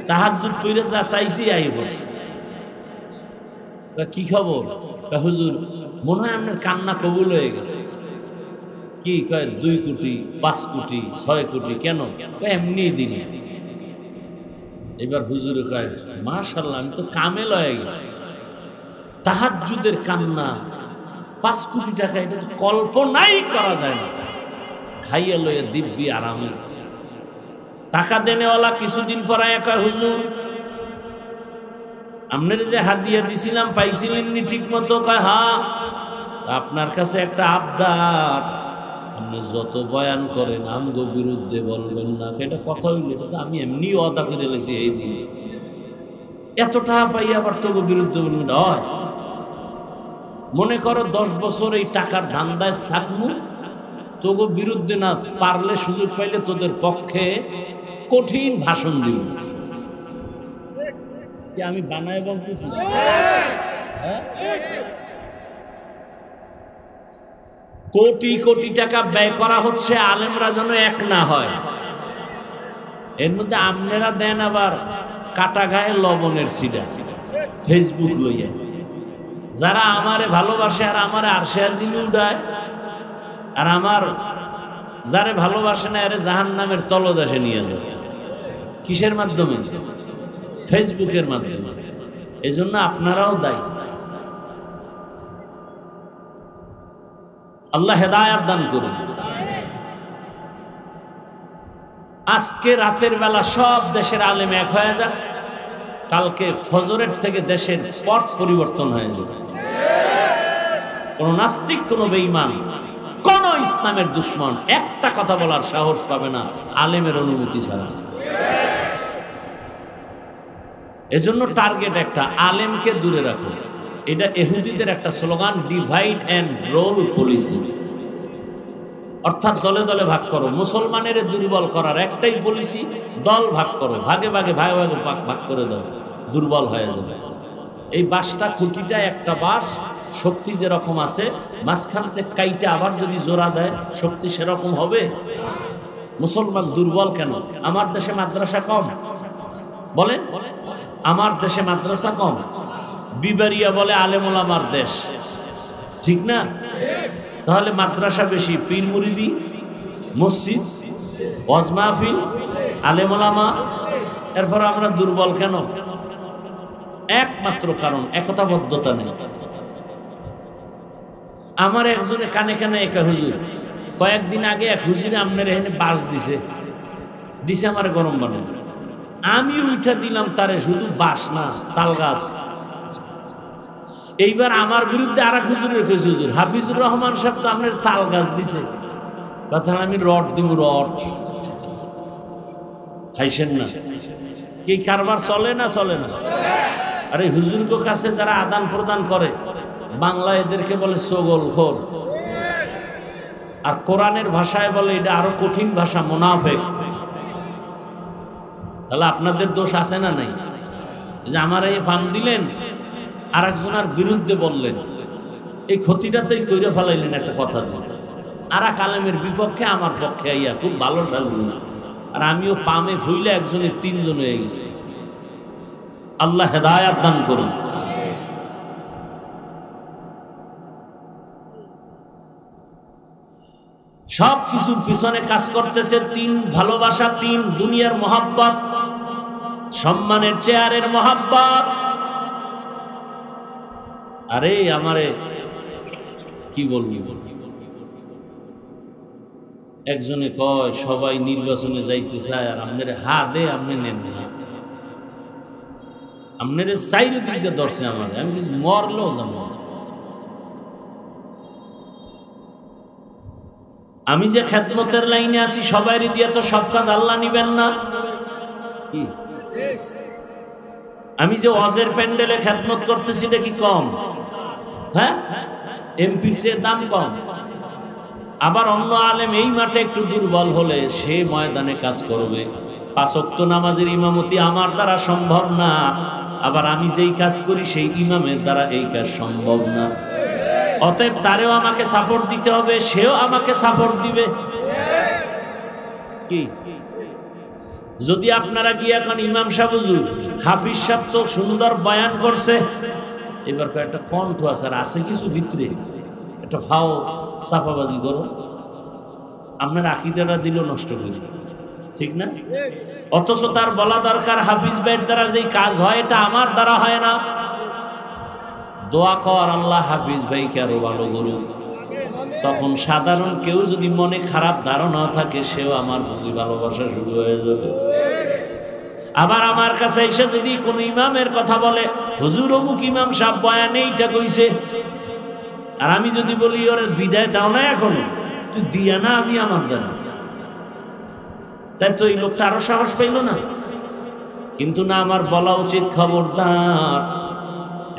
তাহাজ্জুদ পড়ে যা চাইছি আইয়ে বস। কি খবর? হুজুর মনে হয় আপনার কান্না কবুল হয়ে গেছে। কি কয়? 2 কোটি, 5 কোটি, 6 কোটি। কেন? এমনি দিনে। এবার হুজুরে কয়, মাশাআল্লাহ, আমি তো কামেল হয়ে গেছি। তাহাজ্জুদের কান্না, 5 কোটি টাকা, এটা তো কল্পনাই করা যায় না। খাইয়া লইয়া দিব্যি আরামে। টাকা দেনেওয়ালা কিছুদিন পরে কয়, হুজুর আপনার যে হাদিয়া দিছিলাম পাইছিলেন নি ঠিক মতো? কয় হ্যাঁ। আপনার কাছে একটা আবদার, আপনি যত বয়ান করেন আমগো বিরুদ্ধে বলবেন না। এটা কথা হইলে, এটা আমি এমনি অদা করে লেছি এই দিন। এত টাকা পাই আবার তোকে বিরুদ্ধে বলবেন হয়? মনে করো 10 বছর এই টাকার ধান্দায় থাকবো, তোকে বিরুদ্ধে না পারলে সুযোগ পাইলে তোদের পক্ষে কঠিন ভাষণ দিব। কি আমি বানায় বলতেছি? কোটি কোটি টাকা ব্যয় করা হচ্ছে আলেমরা যেন এক না হয়। এর মধ্যে আপনারা দেন আবার কাটা গায়ে লবণের সিডা ফেসবুক লইয়া। যারা আমারে ভালোবাসে আর আমারে আরশে আজিমে উড়ায়, আর আমার যারে ভালোবাসে না আরে জাহান্নামের তলদেশে নিয়ে যায়। কিসের মাধ্যমে? ফেসবুকের মাধ্যমে। এই জন্য আপনারাও দায়ী। আল্লাহ হেদায়াত দান করুন। আজকে রাতের বেলা সব দেশের আলেম এক হয়ে যাক, কালকে ফজরের থেকে দেশের পট পরিবর্তন হয়ে যাবে। কোন নাস্তিক, কোন বেঈমান, কোন ইসলামের দুশ্মন একটা কথা বলার সাহস পাবে না আলেমের অনুমতি ছাড়া। এজন্য টার্গেট একটা, আলেমকে দূরে রাখো। এটা ইহুদিদের একটা slogan, divide and rule policy. অর্থাৎ দলে দলে ভাগ করো। মুসলমানের দুর্বল করার একটাই পলিসি, দল ভাগ করো, ভাগে ভাগে ভাগে ভাগে ভাগ করে দাও, দুর্বল হয়ে যাবে। এই বাঁশটা, খুঁটিটা একটা বাঁশ, শক্তি যেরকম আছে, মাঝখান থেকে কাইটা আবার যদি জোড়া দেয় শক্তি সেরকম হবে। মুসলমান দুর্বল কেন? আমার দেশে মাদ্রাসা কম বলেন, আমার দেশে মাদ্রাসা কম। বিবারিয়া বলে আলেম ওলামার দেশ, ঠিক না? তাহলে মাদ্রাসা বেশি, পীর মুরিদি, মসজিদ, ওয়াজ মাহফিল, আলেম ওলামা। এরপর আমরা দুর্বল কেন? একমাত্র কারণ একতাবদ্ধতা নেই। আমার একজনে কানে কানে একা হুজুর, কয়েকদিন আগে এক হুজুরে আপনার এখানে বাস দিছে আমার গরম বানানো। আমি উঠা দিলাম তারে, শুধু বাস না, তাল গাছ। এইবার আমার বিরুদ্ধে আর এক হুজুরের কইছে, হুজুর হাফিজুর রহমান সাহেব তো আপনার তাল গাছ দিছে। কথা আমি রড দিব, রড খাইছেন না? কি কারবার চলে না চলে না? আরে হুজুরকে কাছে যারা আদান প্রদান করে, বাংলা এদেরকে বলে সগলখোর, আর কোরআনের ভাষায় বলে এটা আরো কঠিন ভাষা, মুনাফিক। তাহলে আপনাদের দোষ আছে না নাই যে আমার এই ফান দিলেন আর একজনের বিরুদ্ধে বললেন? এই ক্ষতিটাতেই কইরে ফেলাইলেন একটা কথা দিয়ে। আর এক আলেমের বিপক্ষে আমার পক্ষে আইয়া খুব ভালো সাজলেন, আর আমিও পামে ভুইলে একজনে 3 জন হয়ে গেছি। আল্লাহ হেদায়াত দান করুন। সব কিছুর পিছনে কাজ করতেছে 3 ভালোবাসা, 3 দুনিয়ার মহাব্বত, সম্মানের চেয়ারের মহাব্বত। আরে আমারে কি বলবি, একজনে কয় সবাই নির্বাচনে যাইতে চায়, আর আপনারে হা দে, আপনি নেন না। আপনারে চাইরে দিকে ধরছে আমার, আমি কিছু মরলেও যাবো। আমি যে খেদমতের লাইনে আছি, সবাইরই দিয়ে তো সব কাজ আল্লাহ নিবেন না। কি আমি যে ওয়াজের প্যান্ডেলে খেদমত করতেছি এটা কি কম? হ্যাঁ, এমপির চেয়ে দাম কম। আবার অন্য আলেম এই মাঠে একটু দুর্বল হলে সে ময়দানে কাজ করবে। 5 ওয়াক্ত নামাজের ইমামতি আমার দ্বারা সম্ভব না, আবার আমি যেই কাজ করি সেই ইমামের দ্বারা এই কাজ সম্ভব না। অতএব তারেও আমাকে সাপোর্ট দিতে হবে, সেও আমাকে সাপোর্ট দিবে। কি যদি আপনারা গিয়ে এখন ইমাম সাহেব, হুজুর হাফিজ সাহেব তো সুন্দর বয়ান করছে, এবার একটা কণ্ঠ আছে আর আছে কিছু ভিতরে, একটা ভাও চাপাবাজি করো, আপনার আকীদাটা দিল নষ্ট করে, ঠিক না? অথচ তার বলা দরকার হাফিজ ভাইয়ের দ্বারা যেই কাজ হয় এটা আমার দ্বারা হয় না। দোয়া কর আল্লাহ হাফিজ ভাইকে আরো ভালো করুক। তখন সাধারণ কেউ যদি মনে খারাপ ধারণা থাকে, সেও আমার প্রতি ভালোবাসা শুরু হয়ে যাবে। আবার আমার কাছে এসে যদি কোন ইমামের কথা বলে, হুজুর অমুক ইমাম সাহেব বয়ানে এইটা কইছে, আর আমি যদি বলি ওরে বিদায় দাও না এখন, তুই দিয়া না, আমি আমার দ্বারা, তাই তো এই লোকটা আরো সাহস পাইল না। কিন্তু না, আমার বলা উচিত খবরদার,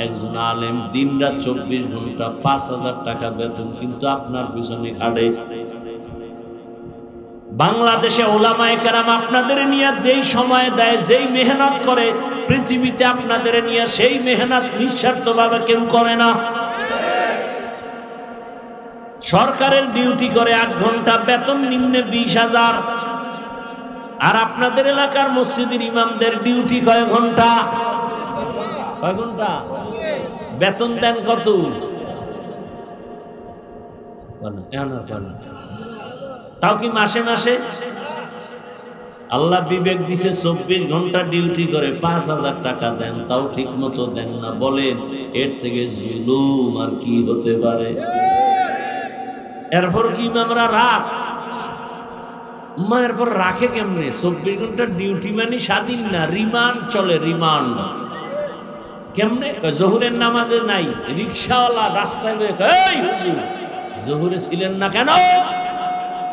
একজন আলেম দিনরাত 24 ঘন্টা 5,000 টাকা বেতন, কিন্তু আপনার পিছনে খাটে। বাংলাদেশে ওলামায়ে কেরাম আপনাদের নিয়ে যেই সময় দেয়, যেই মেহনত করে, পৃথিবীতে আপনাদের নিয়ে সেই মেহনত নিঃস্বার্থভাবে কেউ করে না। সরকারের ডিউটি করে 8 ঘন্টা, বেতন নিম্নে 20,000। আর আপনাদের এলাকার মসজিদের ইমামদের ডিউটি কয় ঘন্টা? কয় ঘন্টা? বেতন দেন কত? তাও কি মাসে মাসে? আল্লাহ বিবেক দিছে, 24 ঘন্টা ডিউটি করে 5,000 টাকা দেন, তাও ঠিক মতো দেন না। বলেন এর থেকে জুলুম আর কি হতে পারে? এরপর কি ইমামরা রাত, এরপর রাখে কেমনে? 24 ঘন্টা ডিউটি মানে স্বাধীন না, রিমান্ড চলে, রিমান্ড। কেমনে? জোহরের নামাজে নাই, রিক্সাওয়ালা রাস্তায় হুজুর জোহরে ছিলেন না কেন?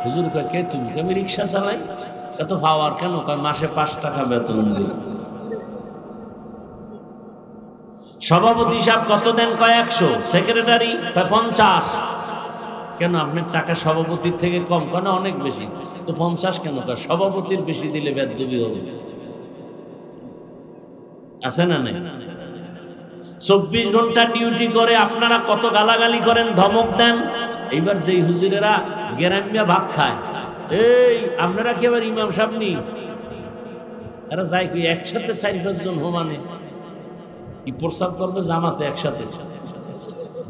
হুজুর কয় কে তুমি? আমি রিক্সা চালাই। এত পাওয়ার কেন? কয় মাসে 5 টাকা বেতন দিই। সভাপতি সাহেব কত দেন? কয় 100। সেক্রেটারি কয় 50। কেন আপনার টাকা সভাপতির থেকে কম? কেন অনেক বেশি। তো 50 কেন? কয় সভাপতির বেশি দিলে বেদবি হবে। আছে না নাই? 24 ঘন্টা ডিউটি করে আপনারা কত গালাগালি করেন, ধমক দেন। এইবার যেই হুজুরেরা গ্রাম্যা ভাত খায়, এই আপনারা কি আবার ইমাম সাহেব নি? এরা যায় কি একসাথে 4-5 জন হোমানে কি প্রস্তাব করবে জামাতে একসাথে?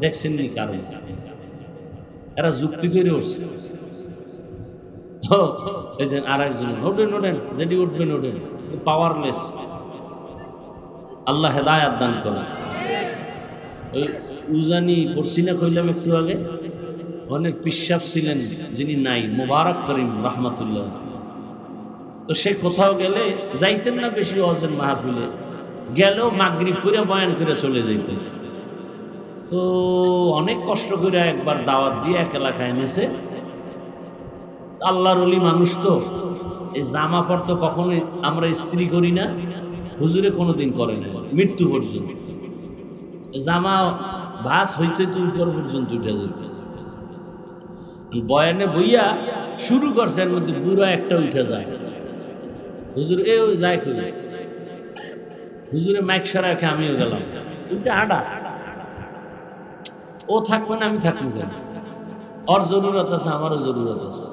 দেখছেন নি কারণ? এরা যুক্তি করে উঠছে। এই যে আর একজন ওঠেন, যেটি উঠবেন ওঠেন, পাওয়ারলেস। আল্লাহ হেদায়াত দান করেন। ওই উজানি পড়ছি না কইলাম একটু আগে, অনেক পিশাব ছিলেন যিনি নাই, মোবারক করিম রহমাতুল্লাহ। তো সে কোথাও গেলে যাইতেন না বেশি ওয়াজের মাহফিলে, গেলেও মাগরিব করে বয়ান করে চলে যাইতেন। তো অনেক কষ্ট করে একবার দাওয়াত দিয়ে এক এলাকায় এনেছে। আল্লাহর ওলি মানুষ তো, এই জামা পর তো কখনোই আমরা ইস্ত্রি করি না, হুজুরে কোনোদিন করে না, মৃত্যু পর্যন্ত। জামা ভাস হইতে তো উপর পর্যন্ত উঠে যেত। বয়ানে বইয়া শুরু করছে, এর মধ্যে বুড়া একটা উঠে যায়। হুজুর এ ওই যায় খুঁজে, হুজুরে মাইক সারা রেখে আমিও গেলাম। উল্টে আডা, ও থাকবে না আমি থাকবো কেন? ওর জরুরত আছে, আমারও জরুরত আছে।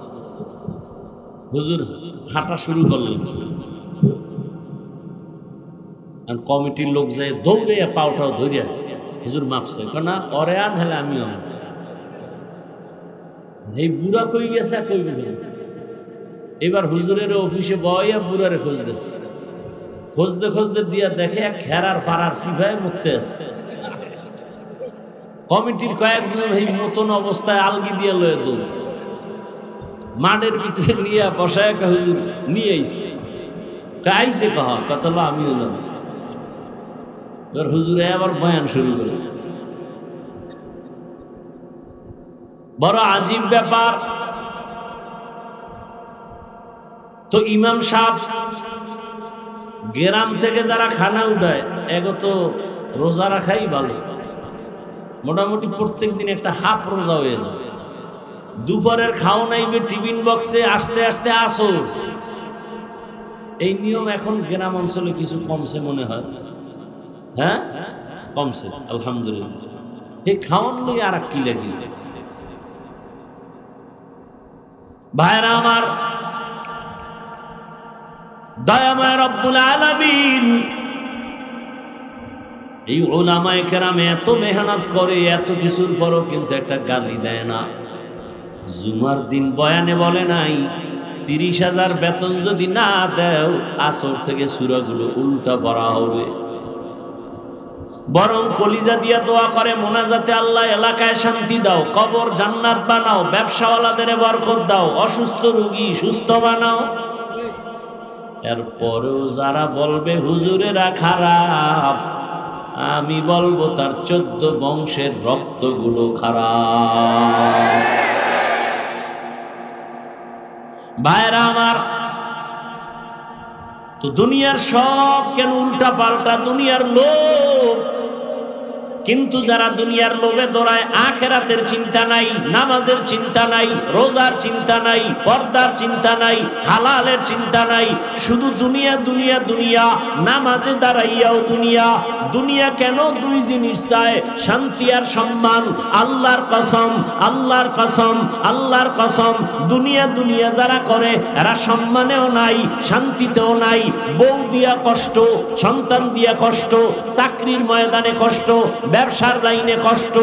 হুজুর হাঁটা শুরু করলেন, কমিটির লোক যায় দৌড়ে পাওটাও ধরিয়া হুজুর মাপছে, কেন ওরে আন হলে আমিও আন। এই বুড়া কই গেছে কই গেছে। এবার হুজুরের অফিসে বইয়া বুড়ারে খুঁজতেছে, খুঁজতে দিয়া দেখে এক খেরার পাড়ার সিপাই মরতে আছে। কমিটির কয়েকজন এই মতন অবস্থায় আলগি দিয়ে লয়ে দৌড় মাঠের ভিতরে নিয়ে বসায় একটা হুজুর নিয়ে আইছে। আইসে কহ কথা হলো আমিও জানি। এবার হুজুরে আবার বয়ান শুরু করছে। বড় আজীব ব্যাপার। তো ইমাম সাহেব গ্রাম থেকে যারা খানা উঠায়, এগো তো রোজা রাখাই ভালো, মোটামুটি প্রত্যেক দিন একটা হাফ রোজা হয়ে যায়। দুপুরের খাও নাইবে টিফিন বক্সে আস্তে আস্তে আসো। এই নিয়ম এখন গ্রাম অঞ্চলে কিছু কমছে মনে হয়। হ্যাঁ কমছে আলহামদুলিল্লাহ। এই খাওয়ান লই আর কি লাগি। ভাইরা আমার, দয়াময় রব্বুল আলামিন এই উলামায়ে কেরাম এত মেহনত করে, এত কিছুর পরও কিন্তু একটা গালি দেয় না। জুমার দিন বয়ানে বলে নাই 30,000 বেতন যদি না দেও আসর থেকে সূরাগুলো উল্টা পড়া হবে। বরং কলিজা দিয়া দোয়া করে মোনাজাতে, আল্লাহ এলাকায় শান্তি দাও, কবর জান্নাত বানাও, ব্যবসাওয়ালাদের বরকত দাও, অসুস্থ রোগী সুস্থ বানাও। এরপরেও যারা বলবে হুজুরেরা খারাপ, আমি বলবো তার 14 বংশের রক্তগুলো খারাপ। ভাইরা আমার, তো দুনিয়ার সব কেন উল্টা পাল্টা, দুনিয়ার লোভ। কিন্তু যারা দুনিয়ার লোভে দৌড়ায়, আখিরাতের চিন্তা নাই, নামাজের চিন্তা নাই, রোজার চিন্তা নাই, পর্দার চিন্তা নাই, হালালের চিন্তা নাই, শুধু দুনিয়া দুনিয়া দুনিয়া, নামাজে দাঁড়াইয়াও দুনিয়া। দুনিয়া কেন? দুই জিনিস চায়, শান্তি আর সম্মান। আল্লাহর কসম, আল্লাহর কসম, আল্লাহর কসম, দুনিয়া দুনিয়া যারা করে এরা সম্মানেও নাই, শান্তিতেও নাই। বউ দিয়া কষ্ট, সন্তান দিয়া কষ্ট, চাকরির ময়দানে কষ্ট, ব্যবসার লাইনে কষ্ট,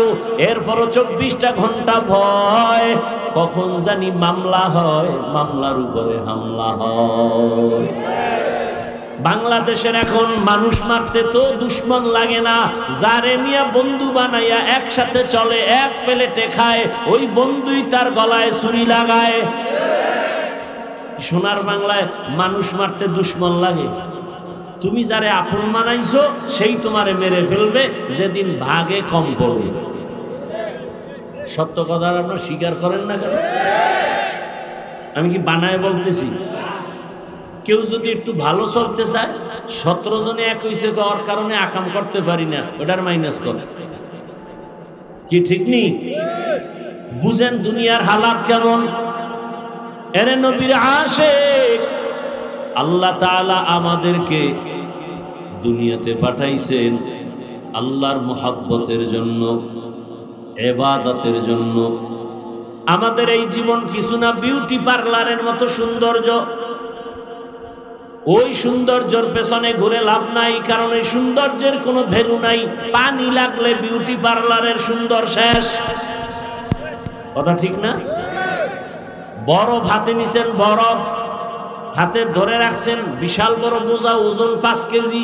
এরপরও 24টা ঘন্টা ভয়, কখন জানি মামলা হয়, মামলার উপরে হামলা হয়। বাংলাদেশের এখন মানুষ মারতে তো দুশ্মন লাগে না, যারে নিয়ে বন্ধু বানাইয়া একসাথে চলে, এক প্লেটে খায়, ওই বন্ধুই তার গলায় ছুরি লাগায়। সোনার বাংলায় মানুষ মারতে দুশ্মন লাগে। তুমি যারে আপন মানাইছো সেই তোমারে মেরে ফেলবে যেদিন ভাগে কম পড়বে। সত্য কথা আপনারা স্বীকার করেন না কেন? আমি কি বানায় বলতেছি? কেউ যদি একটু ভালো চলতে চায়, 17 জনে এক হইছে ওর কারণে আকাম করতে পারি না, ওটার মাইনাস করে। কি ঠিক নেই? বুঝেন দুনিয়ার হালাত কেমন। এরে নবীর আশিক, আল্লাহ তাআলা আমাদেরকে দুনিয়াতে পাঠাইছেন আল্লাহর মুহাব্বতের জন্য, ইবাদতের জন্য। আমাদের এই জীবন কিছু না বিউটি পার্লারের মতো সৌন্দর্য। ওই সৌন্দর্যের পেছনে ঘুরে লাভ নাই, কারণ এই সৌন্দর্যের কোনো ভ্যালু নাই। পানি লাগলে বিউটি পার্লারের সুন্দর শেষ। কথা ঠিক না? বরফ হাতে নিছেন, বরফ হাতে ধরে রাখছেন, বিশাল বড় বোঝা, ওজন 5 কেজি।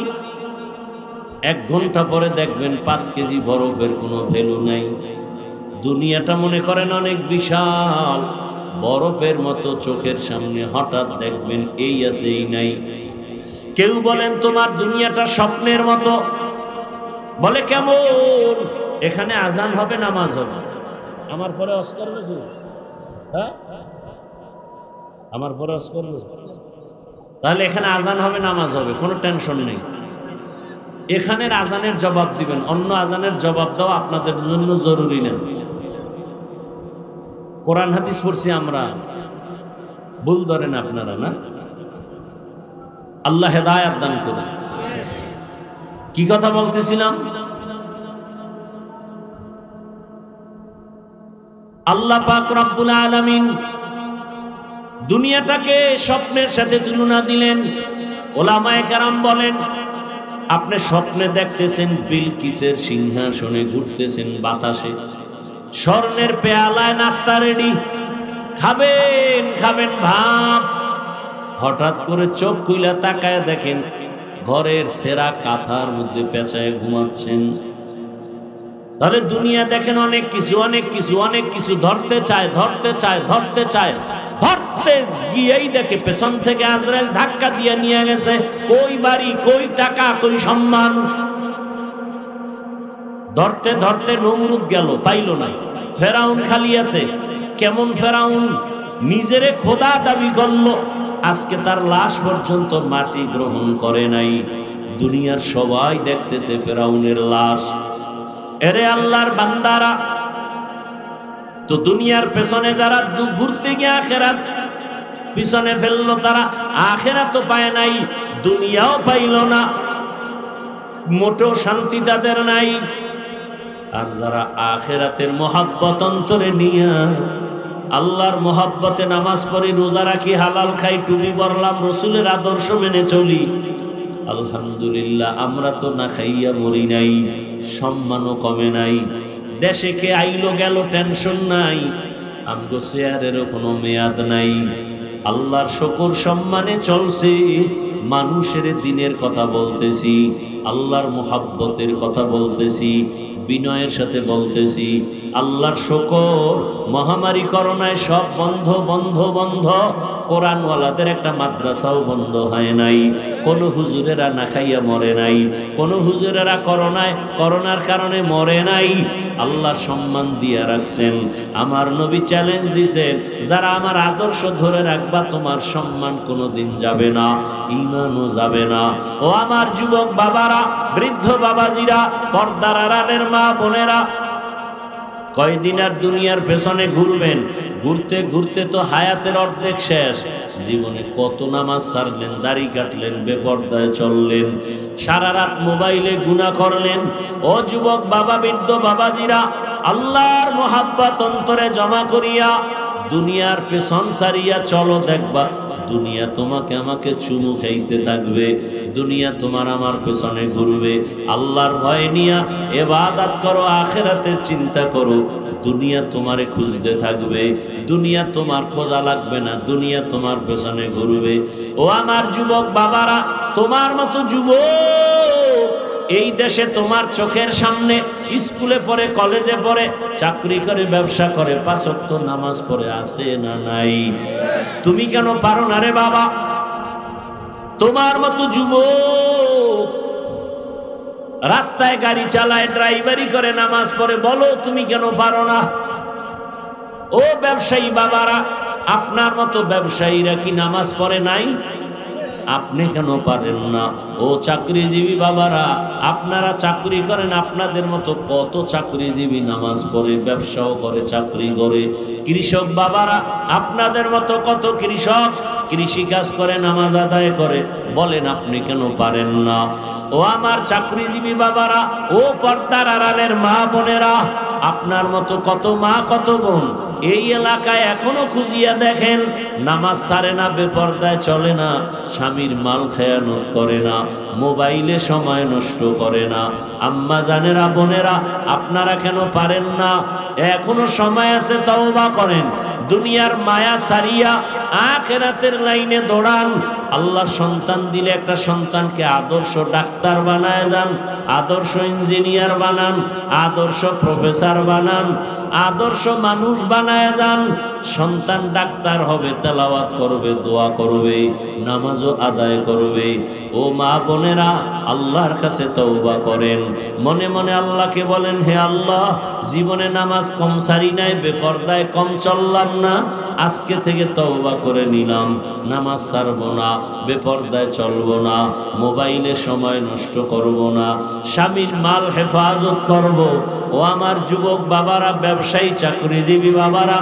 1 ঘন্টা পরে দেখবেন 5 কেজি বরফের কোনো ভ্যালু নাই। দুনিয়াটা মনে করেন অনেক বিশাল, বরফের মতো চোখের সামনে, হঠাৎ দেখবেন এই আছে এই নাই। কেউ বলেন তোমার দুনিয়াটা স্বপ্নের মতো, বলে কেমন? এখানে আজান হবে, নামাজ হবে, আমার পরে অস করবে। হ্যাঁ, আমার পরে অস করবে, তাহলে এখানে আজান হবে, নামাজ হবে, কোনো টেনশন নেই। এখানের আজানের জবাব দিবেন, অন্য আজানের জবাব দেওয়া আপনাদের জন্য জরুরি না। কোরআন হাদিস পড়ছি আমরা, ভুল ধরেন আপনারা না। আল্লাহ হেদায়েত দান করুন। কি কথা বলতেছিলাম? আল্লাহ পাক রব্বুল আলামিন দুনিয়াটাকে স্বপ্নের সাথে তুলনা দিলেন। ওলামায়ে কেরাম বলেন, আপনি স্বপ্নে দেখতেছেন বিলকিসের সিংহাসনে ঘুরতেছেন বাতাসে, স্বর্ণের পেয়ালায় নাস্তা রেডি, খাবেন খাবেন ভাব। হঠাৎ করে চোখ খুলে তাকায় দেখেন ঘরের সেরা কাঁথার মধ্যে পেঁচায় ঘুমাচ্ছেন। তাহলে দুনিয়া দেখেন অনেক কিছু, অনেক কিছু, অনেক কিছু, ধরতে চায়, ধরতে চায়, ধরতে চায়, ধরতে গিয়েই দেখে পেছন থেকে আজরাইল ধাক্কা দিয়ে নিয়ে গেছে। কই বাড়ি, কই টাকা, কই সম্মান। ধরতে ধরতে নমরুদ গেল, পাইল না। ফেরাউন খালিয়াতে, কেমন ফেরাউন, নিজেরে খোদা দাবি করলো, আজকে তার লাশ পর্যন্ত মাটি গ্রহণ করে নাই। দুনিয়ার সবাই দেখতেছে ফেরাউনের লাশ। এরে আল্লাহর বান্দারা, তো দুনিয়ার পেছনে যারা ঘুরতে গিয়ে আখেরাত পিছনে ফেললো, তারা আখেরাত তো পায় নাই, দুনিয়াও পাইল না, মোটেও শান্তি তাদের নাই। আর যারা আখেরাতের মহাব্বত অন্তরে নিয়া আল্লাহর মহাব্বতে নামাজ পড়ি, রোজা রাখি, হালাল খাই, টুপি পরলাম, রসুলের আদর্শ মেনে চলি, আলহামদুলিল্লাহ, আমরা তো না খাইয়া মরি নাই, সম্মানও কমে নাই। দেশে কে আইলো গেল টেনশন নাই, আমগো চেয়ারেরও কোনো মেয়াদ নাই। আল্লাহর শুকর সম্মানে চলছে, মানুষের দিনের কথা বলতেছি, আল্লাহর মুহাব্বতের কথা বলতেছি, বিনয়ের সাথে বলতেছি। আল্লাহর শুকর, মহামারী করোনায় সব বন্ধ বন্ধ বন্ধ। কোরআনওয়ালাদের একটা মাদ্রাসাও বন্ধ হয় নাই। কোনো হুজুরেরা না খাইয়া মরে নাই, কোনো হুজুরেরা করোনার কারণে মরে নাই। আল্লাহ সম্মান দিয়ে রাখছেন। আমার নবী চ্যালেঞ্জ দিছেন, যারা আমার আদর্শ ধরে রাখবা তোমার সম্মান কোনোদিন যাবে না, ঈমানও যাবে না। ও আমার যুবক বাবারা, বৃদ্ধ বাবাজিরা, পর্দার আড়ালের মা বোনেরা, কয়দিন আর দুনিয়ার পেছনে ঘুরবেন? ঘুরতে ঘুরতে তো হায়াতের অর্ধেক শেষ। জীবনে কত নামাজ ছাড়লেন, দাড়ি কাটলেন, বেপর্দায় চললেন, সারা রাত মোবাইলে গুনাহ করলেন। ও যুবক বাবা, বৃদ্ধ বাবাজিরা, আল্লাহর মোহাব্বত অন্তরে জমা করিয়া দুনিয়ার পেছন সারিয়া চলো, দেখবা দুনিয়া তোমাকে আমাকে চুমু খাইতে থাকবে, দুনিয়া তোমার আমার পেছনে ঘুরবে। আল্লাহর ভয় নিয়া ইবাদত করো, আখিরাতের চিন্তা করো, দুনিয়া তোমারে খুঁজতে থাকবে, দুনিয়া তোমার খোঁজা লাগবে না, দুনিয়া তোমার পেছনে ঘুরবে। ও আমার যুবক বাবারা, তোমার মতো যুবক এই দেশে তোমার চোখের সামনে স্কুলে পড়ে, কলেজে পড়ে, চাকরি করে, ব্যবসা করে, 5 ওয়াক্ত নামাজ পড়ে আছে না নাই? তুমি কেন পারো না রে বাবা? তোমার মতো যুবক রাস্তায় গাড়ি চালায়, ড্রাইভারি করে, নামাজ পড়ে, বলো তুমি কেন পারো না? ও ব্যবসায়ী বাবারা, আপনার মতো ব্যবসায়ীরা কি নামাজ পড়ে নাই? আপনি কেন পারেন না? ও চাকরিজীবী বাবারা, আপনারা চাকরি করেন, আপনাদের মতো কত চাকরিজীবী নামাজ পড়ে, ব্যবসাও করে, চাকরি করে। কৃষক বাবারা, আপনাদের মতো কত কৃষক কৃষিকাজ করে, নামাজ আদায় করে, বলেন আপনি কেন পারেন না? ও আমার চাকরিজীবী বাবারা, ও পর্দার আড়ালের মা বোনেরা, আপনার মতো কত মা, কত বোন এই এলাকায় এখনো খুঁজিয়া দেখেন, নামাজ ছাড়ে না, বেপর্দায় চলে না, স্বামীর মাল খেয়ানত করে না, মোবাইলে সময় নষ্ট করে না। আম্মা জানেরা, বোনেরা, আপনারা কেন পারেন না? এখনো সময় আছে, তওবা করেন, দুনিয়ার মায়া ছাড়িয়া আখিরাতের লাইনে দৌড়ান। আল্লাহ সন্তান দিলে একটা সন্তানকে আদর্শ ডাক্তার বানায় যান, আদর্শ ইঞ্জিনিয়ার বানান, আদর্শ প্রফেসর বানান, আদর্শ মানুষ বানায় যান। সন্তান ডাক্তার হবে, তেলাওয়াত করবে, দোয়া করবে, নামাজও আদায় করবে। ও মা বোনেরা, আল্লাহর কাছে তওবা করেন, মনে মনে আল্লাহকে বলেন, হে আল্লাহ, জীবনে নামাজ কম সারি নাই, বেপর্দায় কম চললাম না, আজকে থেকে তওবা করে নিলাম, নামাজ ছাড়বো না, বেপর্দায় চলবো না, মোবাইলে সময় নষ্ট করব না, স্বামীর মাল হেফাজত করব। ও আমার যুবক বাবারা, ব্যবসায়ী চাকরিজীবী বাবারা,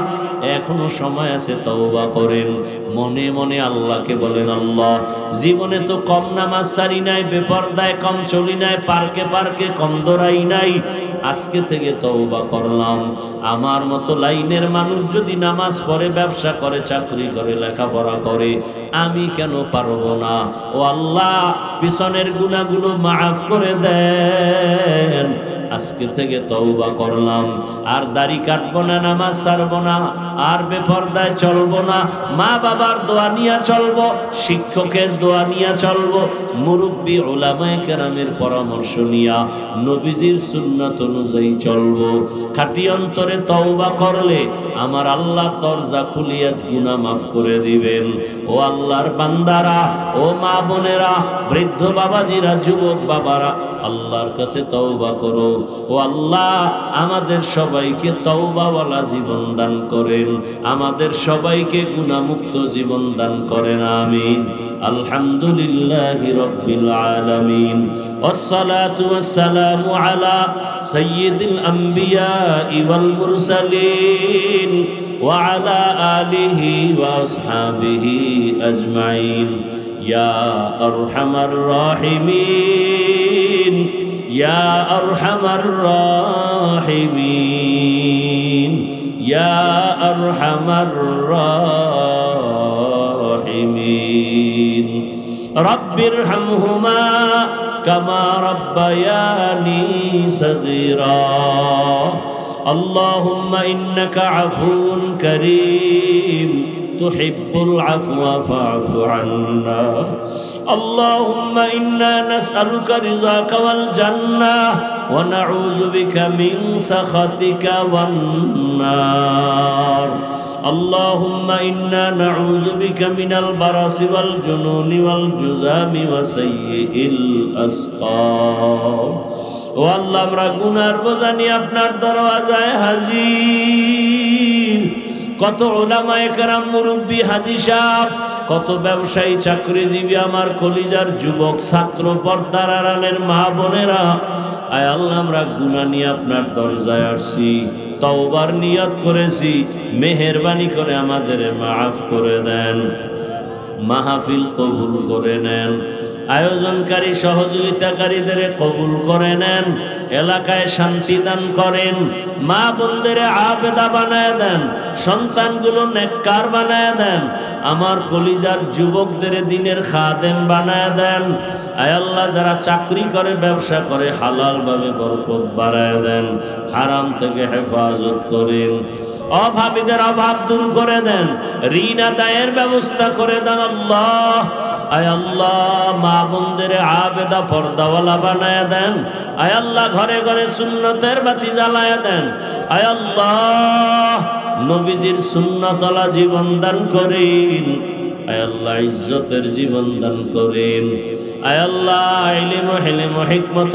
এখনো সময় আছে, তওবা করেন, মনে মনে আল্লাহকে বলেন, আল্লাহ, জীবনে তো কম নামাজ সারি নাই, বেপর্দায় কম চলি নাই, পার্কে পার্কে কম দৌড়াই নাই, আজকে থেকে তওবা করলাম। আমার মতো লাইনের মানুষ যদি নামাজ পড়ে, ব্যবসা করে, চাকরি করে, লেখাপড়া করে, আমি কেন পারবো না? ও আল্লাহ, পিছনের গুনাহগুলো মাফ করে দেন, আজকে থেকে তওবা করলাম, আর দাড়ি কাটবো না, নামাজ ছাড়বো না, আর বেপর্দায় চলবো না, মা বাবার দোয়া নিয়ে চলবো, শিক্ষকের দোয়া নিয়ে চলবো, মুরব্বী উলামায়ে কেরামের পরামর্শ নিয়া নবীজির সুন্নাত অনুযায়ী চলবো। খাঁটি অন্তরে তওবা করলে আমার আল্লাহ দরজা খুলিয়া গুনাহ মাফ করে দিবেন। ও আল্লাহর বান্দারা, ও মা বোনেরা, বৃদ্ধ বাবাজিরা, যুবক বাবারা, আল্লাহর কাছে তওবা করো। ও আল্লাহ, আমাদের সবাইকে তওবাওয়ালা জীবন দান করেন, আমাদের সবাইকে গুনাহমুক্ত জীবন দান করেন, আমিন। আলহামদুলিল্লাহি রাব্বিল আলামিন, ওয়াসসালাতু ওয়াসসালামু আলা সাইয়্যিদিল আম্বিয়া ওয়াল মুরসালিন ওয়া আলা আলিহি ওয়া আসহাবিহি আজমাইন। ইয়া আরহামার রাহিমিন, ইয়া আরহামার রাহিমিন, ইয়া আরহামার রাহিমিন। রব্বিরহামহুমা কামা রাব্বায়ানি সগীরা। আল্লাহুম্মা ইন্নাকা আফুউন কারীম তুহিব্বুল আফওয়া ফা'ফু আন্না। আল্লাহুম্মা ইন্না নাসআলুকা রিযাকা ওয়াল জান্নাহ ওয়া নাউযু বিকা মিন সাখাতিকা ওয়ান নার। اللهم إنا نعوذ بك من البرص والجنون والجذام وسيء الأسقام। ও আল্লাহ, আমরা গুনার বোঝা নিয়ে আপনার দরওয়াজায় হাজির। কত উলামায়ে কেরাম, মুরব্বী, হাজী সাহেব, কত ব্যবসায়ী, চাকরিজীবী, আমার কলিজার যুবক ছাত্র, পর্দার আড়ালের মা বোনেরা, আয় আল্লাহ, আমরা গুনাহ নিয়ে আপনার দরজায় আসছি, তওবার নিয়ত করেছি, মেহেরবানি করে আমাদের মাফ করে দেন, মাহফিল কবুল করে নেন, আয়োজনকারী সহযোগিতাকারীদের কবুল করে নেন, এলাকায় শান্তি দান করেন, মা বোনদের আবেদা বানায় দেন, সন্তানগুলো নেককার বানায় দেন, আমার কলিজার যুবকদের দিনের খাদেম বানায় দেন। আয় আল্লাহ, যারা চাকরি করে, ব্যবসা করে, হালাল ভাবে বরকত বাড়ায় দেন, হারাম থেকে হেফাজত করেন, অভাবীদের অভাব দূর করে দেন, ঋণ আদায়ের ব্যবস্থা করে দেন। আল্লাহ, আয় আল্লাহ, মা বোনদের আবেদা পর্দাওয়ালা বানায় দেন। আয় আল্লাহ, ঘরে ঘরে সুন্নতের বাতি জ্বালায় দেন। আয় আল্লাহ, নবীজির সুন্নতলা জীবন দান করেন। আয় আল্লাহ, ইজ্জতের জীবন দান করেন। আয় আল্লাহ, ইলম ও হিকমত